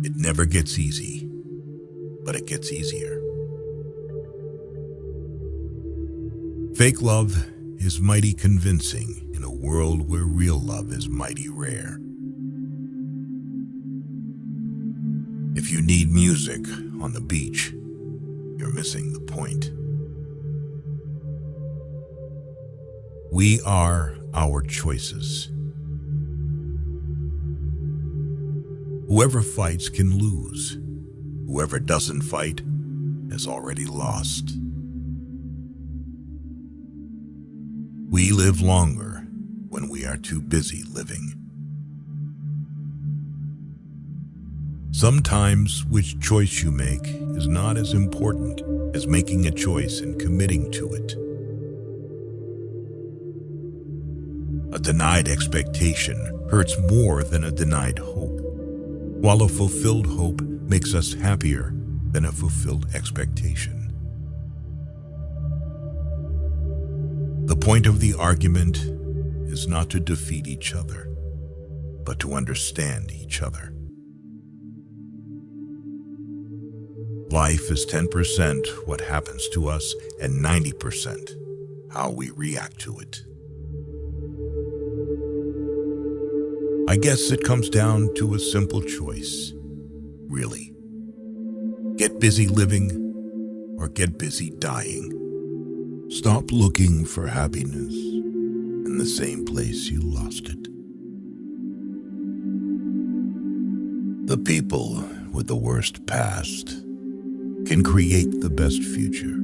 It never gets easy, but it gets easier. Fake love is mighty convincing in a world where real love is mighty rare. If you need music on the beach, you're missing the point. We are our choices. Whoever fights can lose. Whoever doesn't fight has already lost. We live longer when we are too busy living. Sometimes which choice you make is not as important as making a choice and committing to it. A denied expectation hurts more than a denied hope, while a fulfilled hope makes us happier than a fulfilled expectation. The point of the argument is not to defeat each other, but to understand each other. Life is 10% what happens to us and 90% how we react to it. I guess it comes down to a simple choice, really. Get busy living or get busy dying. Stop looking for happiness in the same place you lost it. The people with the worst past can create the best future.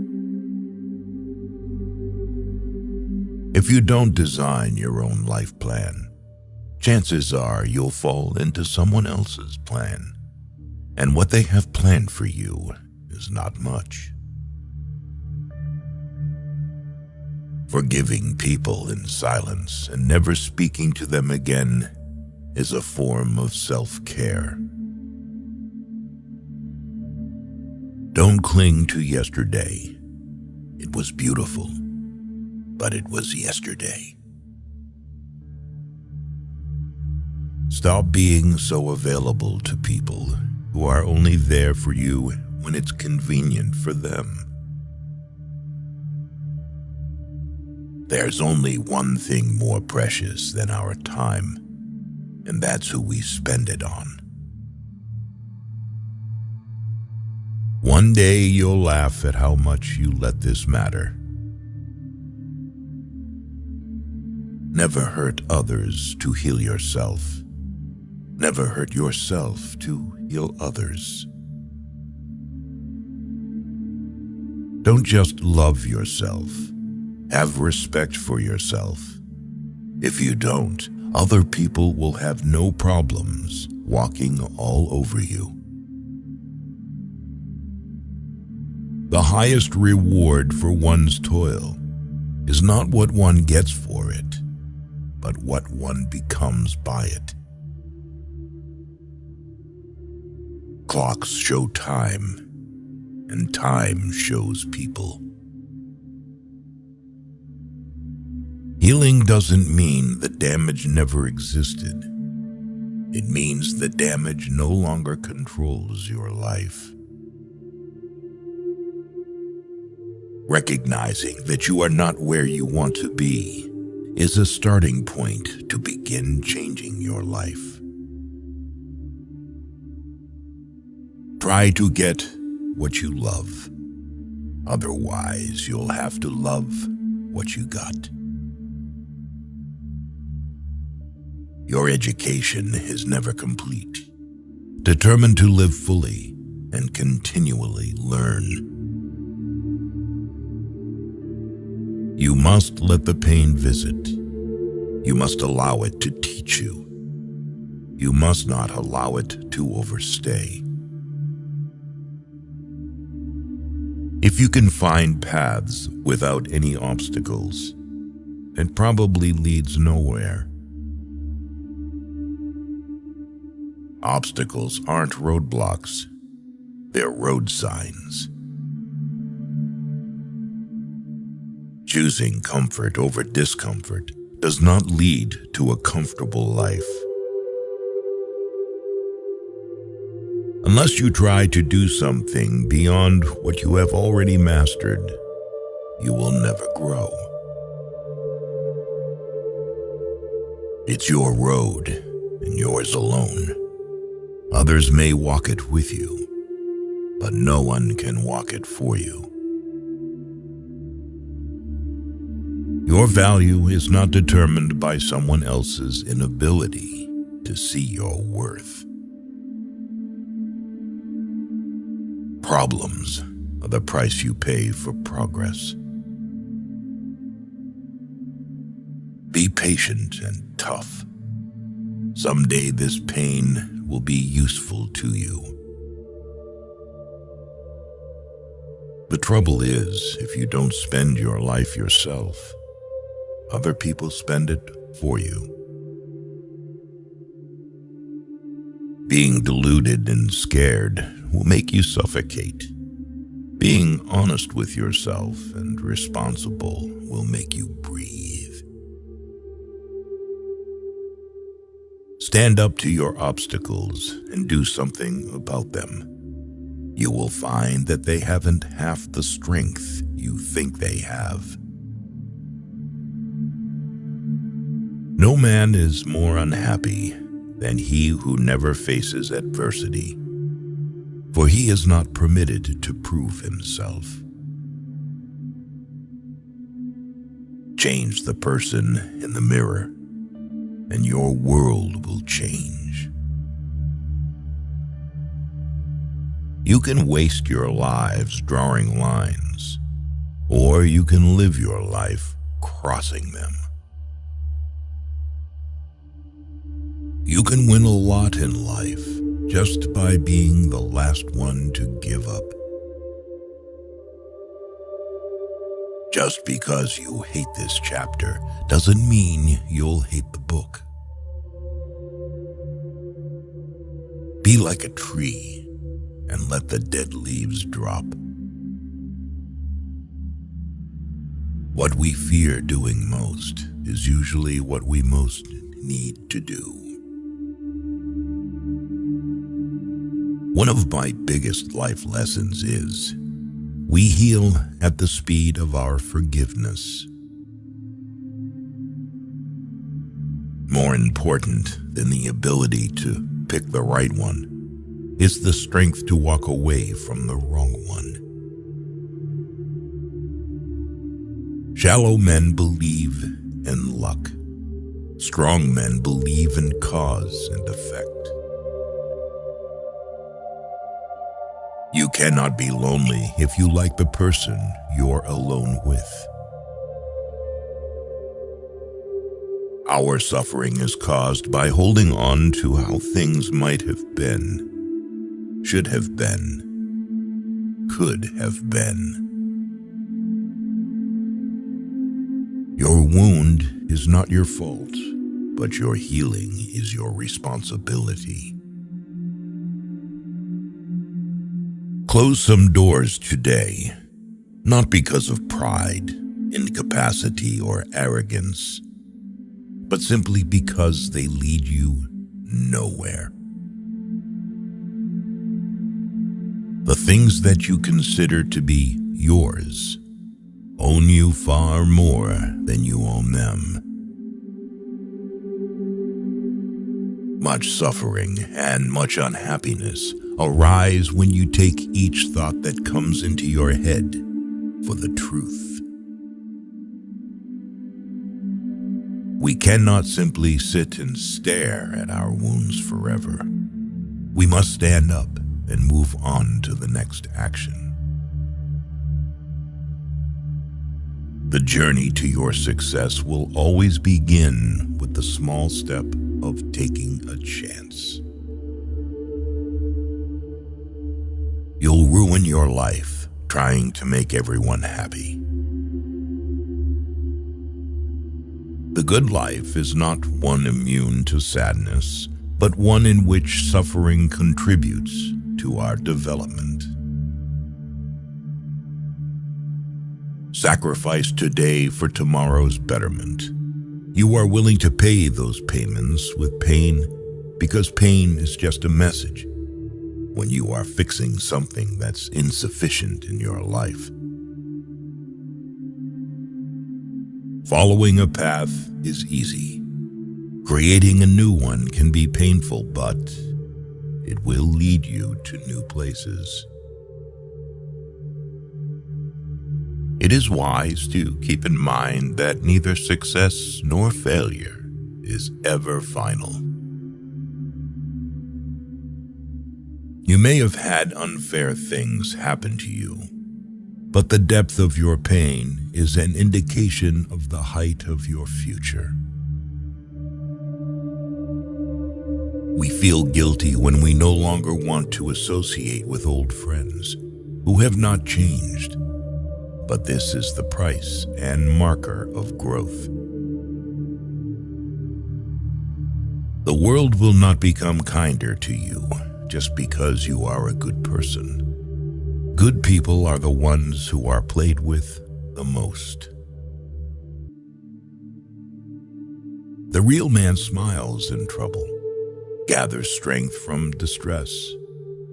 If you don't design your own life plan, chances are you'll fall into someone else's plan, and what they have planned for you is not much. Forgiving people in silence and never speaking to them again is a form of self-care. Don't cling to yesterday. It was beautiful, but it was yesterday. Stop being so available to people who are only there for you when it's convenient for them. There's only one thing more precious than our time, and that's who we spend it on. One day you'll laugh at how much you let this matter. Never hurt others to heal yourself. Never hurt yourself to heal others. Don't just love yourself. Have respect for yourself. If you don't, other people will have no problems walking all over you. The highest reward for one's toil is not what one gets for it, but what one becomes by it. Clocks show time, and time shows people. Healing doesn't mean the damage never existed. It means the damage no longer controls your life. Recognizing that you are not where you want to be is a starting point to begin changing your life. Try to get what you love. Otherwise, you'll have to love what you got. Your education is never complete. Determined to live fully and continually learn. You must let the pain visit. You must allow it to teach you. You must not allow it to overstay. If you can find paths without any obstacles, it probably leads nowhere. Obstacles aren't roadblocks, they're road signs. Choosing comfort over discomfort does not lead to a comfortable life. Unless you try to do something beyond what you have already mastered, you will never grow. It's your road and yours alone. Others may walk it with you, but no one can walk it for you. Your value is not determined by someone else's inability to see your worth. Problems are the price you pay for progress. Be patient and tough. Someday this pain will be useful to you. The trouble is, if you don't spend your life yourself, other people spend it for you. Being deluded and scared will make you suffocate. Being honest with yourself and responsible will make you breathe. Stand up to your obstacles and do something about them. You will find that they haven't half the strength you think they have. No man is more unhappy than he who never faces adversity, for he is not permitted to prove himself. Change the person in the mirror, and your world will change. You can waste your lives drawing lines, or you can live your life crossing them. You can win a lot in life just by being the last one to give up. Just because you hate this chapter doesn't mean you'll hate the book. Be like a tree and let the dead leaves drop. What we fear doing most is usually what we most need to do. One of my biggest life lessons is we heal at the speed of our forgiveness. More important than the ability to pick the right one is the strength to walk away from the wrong one. Shallow men believe in luck. Strong men believe in cause and effect. You cannot be lonely if you like the person you're alone with. Our suffering is caused by holding on to how things might have been, should have been, could have been. Your wound is not your fault, but your healing is your responsibility. Close some doors today, not because of pride, incapacity, or arrogance, but simply because they lead you nowhere. The things that you consider to be yours own you far more than you own them. Much suffering and much unhappiness arise when you take each thought that comes into your head for the truth. We cannot simply sit and stare at our wounds forever. We must stand up and move on to the next action. The journey to your success will always begin with the small step of taking a chance. You'll ruin your life trying to make everyone happy. The good life is not one immune to sadness, but one in which suffering contributes to our development. Sacrifice today for tomorrow's betterment. You are willing to pay those payments with pain because pain is just a message when you are fixing something that's insufficient in your life. Following a path is easy. Creating a new one can be painful, but it will lead you to new places. It is wise to keep in mind that neither success nor failure is ever final. You may have had unfair things happen to you, but the depth of your pain is an indication of the height of your future. We feel guilty when we no longer want to associate with old friends who have not changed. But this is the price and marker of growth. The world will not become kinder to you just because you are a good person. Good people are the ones who are played with the most. The real man smiles in trouble, gathers strength from distress,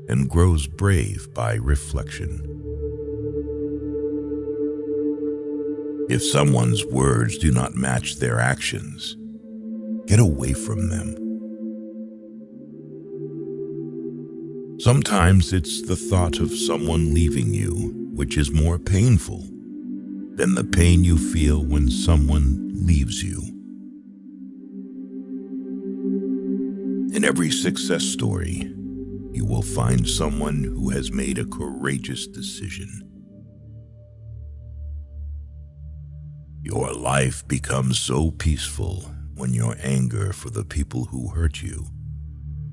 and grows brave by reflection. If someone's words do not match their actions, get away from them. Sometimes it's the thought of someone leaving you which is more painful than the pain you feel when someone leaves you. In every success story, you will find someone who has made a courageous decision. Your life becomes so peaceful when your anger for the people who hurt you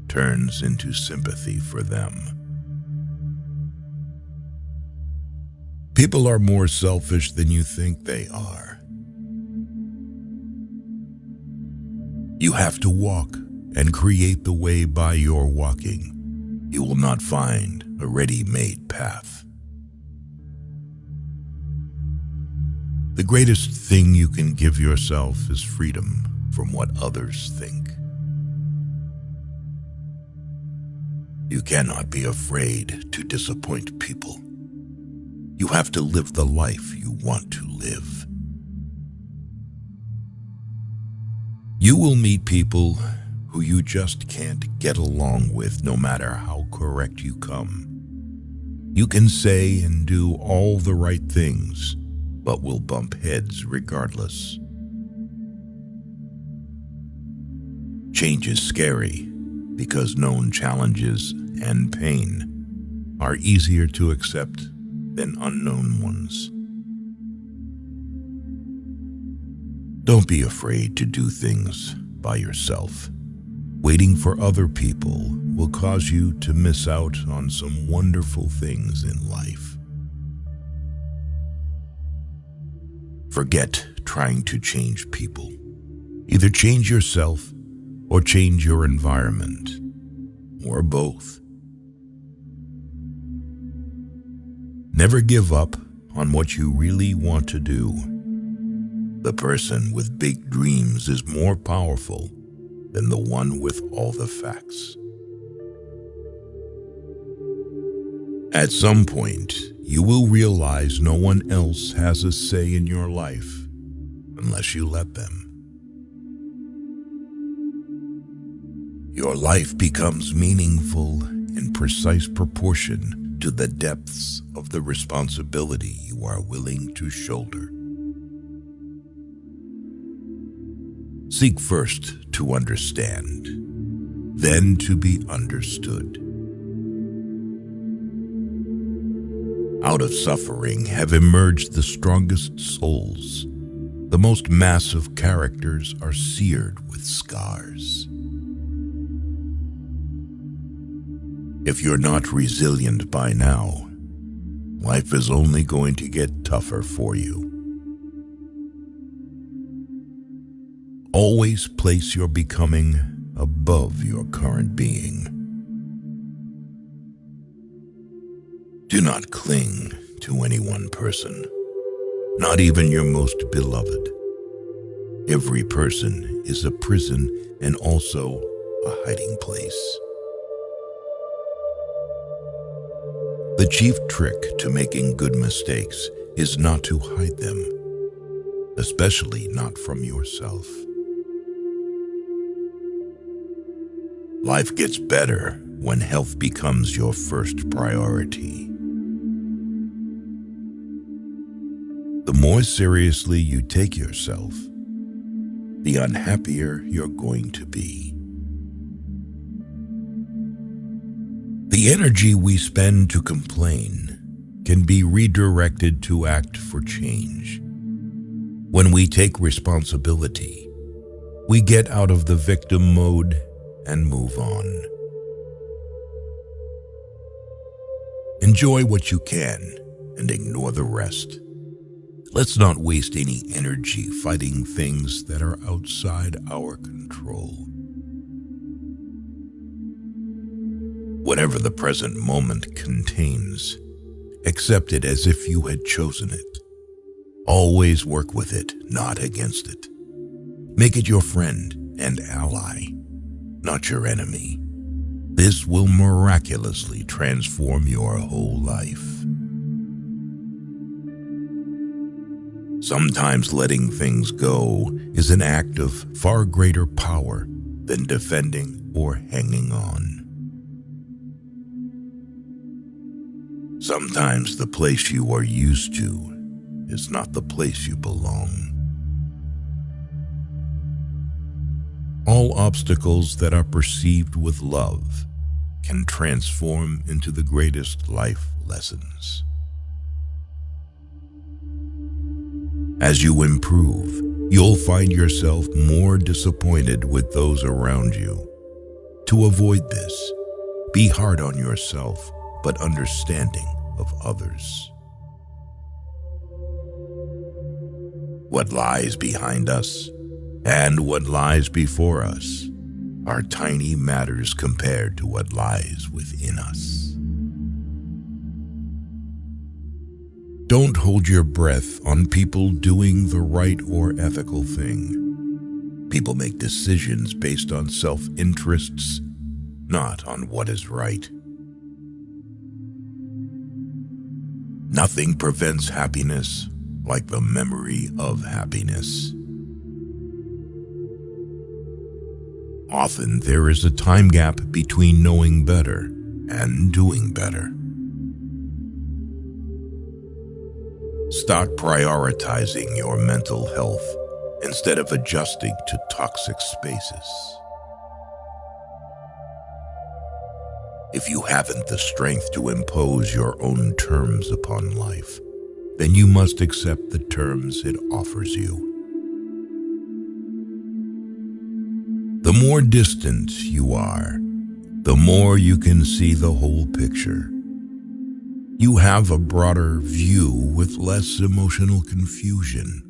turns into sympathy for them. People are more selfish than you think they are. You have to walk and create the way by your walking. You will not find a ready-made path. The greatest thing you can give yourself is freedom from what others think. You cannot be afraid to disappoint people. You have to live the life you want to live. You will meet people who you just can't get along with no matter how correct you come. You can say and do all the right things, but will bump heads regardless. Change is scary because known challenges and pain are easier to accept than unknown ones. Don't be afraid to do things by yourself. Waiting for other people will cause you to miss out on some wonderful things in life. Forget trying to change people. Either change yourself or change your environment, or both. Never give up on what you really want to do. The person with big dreams is more powerful than the one with all the facts. At some point, you will realize no one else has a say in your life unless you let them. Your life becomes meaningful in precise proportion to the depths of the responsibility you are willing to shoulder. Seek first to understand, then to be understood. Out of suffering have emerged the strongest souls. The most massive characters are seared with scars. If you're not resilient by now, life is only going to get tougher for you. Always place your becoming above your current being. Do not cling to any one person, not even your most beloved. Every person is a prison and also a hiding place. The chief trick to making good mistakes is not to hide them, especially not from yourself. Life gets better when health becomes your first priority. The more seriously you take yourself, the unhappier you're going to be. The energy we spend to complain can be redirected to act for change. When we take responsibility, we get out of the victim mode and move on. Enjoy what you can and ignore the rest. Let's not waste any energy fighting things that are outside our control. Whatever the present moment contains, accept it as if you had chosen it. Always work with it, not against it. Make it your friend and ally, not your enemy. This will miraculously transform your whole life. Sometimes letting things go is an act of far greater power than defending or hanging on. Sometimes the place you are used to is not the place you belong. All obstacles that are perceived with love can transform into the greatest life lessons. As you improve, you'll find yourself more disappointed with those around you. To avoid this, be hard on yourself, but understanding of others. What lies behind us and what lies before us are tiny matters compared to what lies within us. Don't hold your breath on people doing the right or ethical thing. People make decisions based on self-interests, not on what is right. Nothing prevents happiness like the memory of happiness. Often there is a time gap between knowing better and doing better. Start prioritizing your mental health instead of adjusting to toxic spaces. If you haven't the strength to impose your own terms upon life, then you must accept the terms it offers you. The more distant you are, the more you can see the whole picture. You have a broader view with less emotional confusion.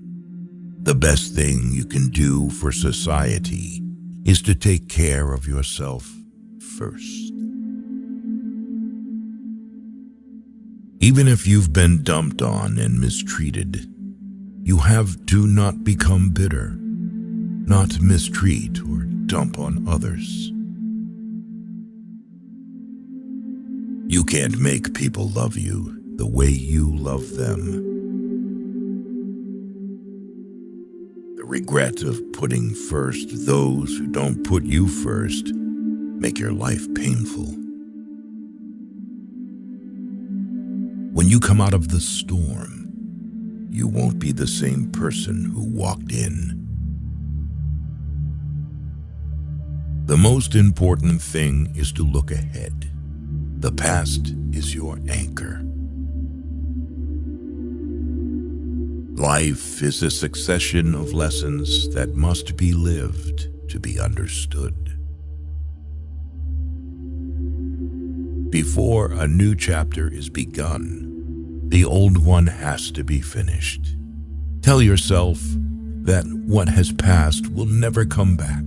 The best thing you can do for society is to take care of yourself first. Even if you've been dumped on and mistreated, you have to not become bitter, not mistreat or dump on others. You can't make people love you the way you love them. The regret of putting first those who don't put you first make your life painful. When you come out of the storm, you won't be the same person who walked in. The most important thing is to look ahead. The past is your anchor. Life is a succession of lessons that must be lived to be understood. Before a new chapter is begun, the old one has to be finished. Tell yourself that what has passed will never come back.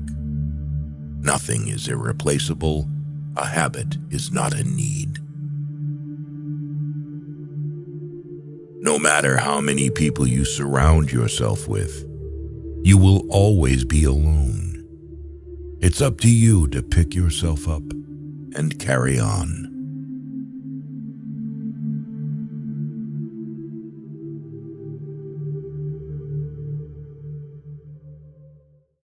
Nothing is irreplaceable. A habit is not a need. No matter how many people you surround yourself with, you will always be alone. It's up to you to pick yourself up and carry on.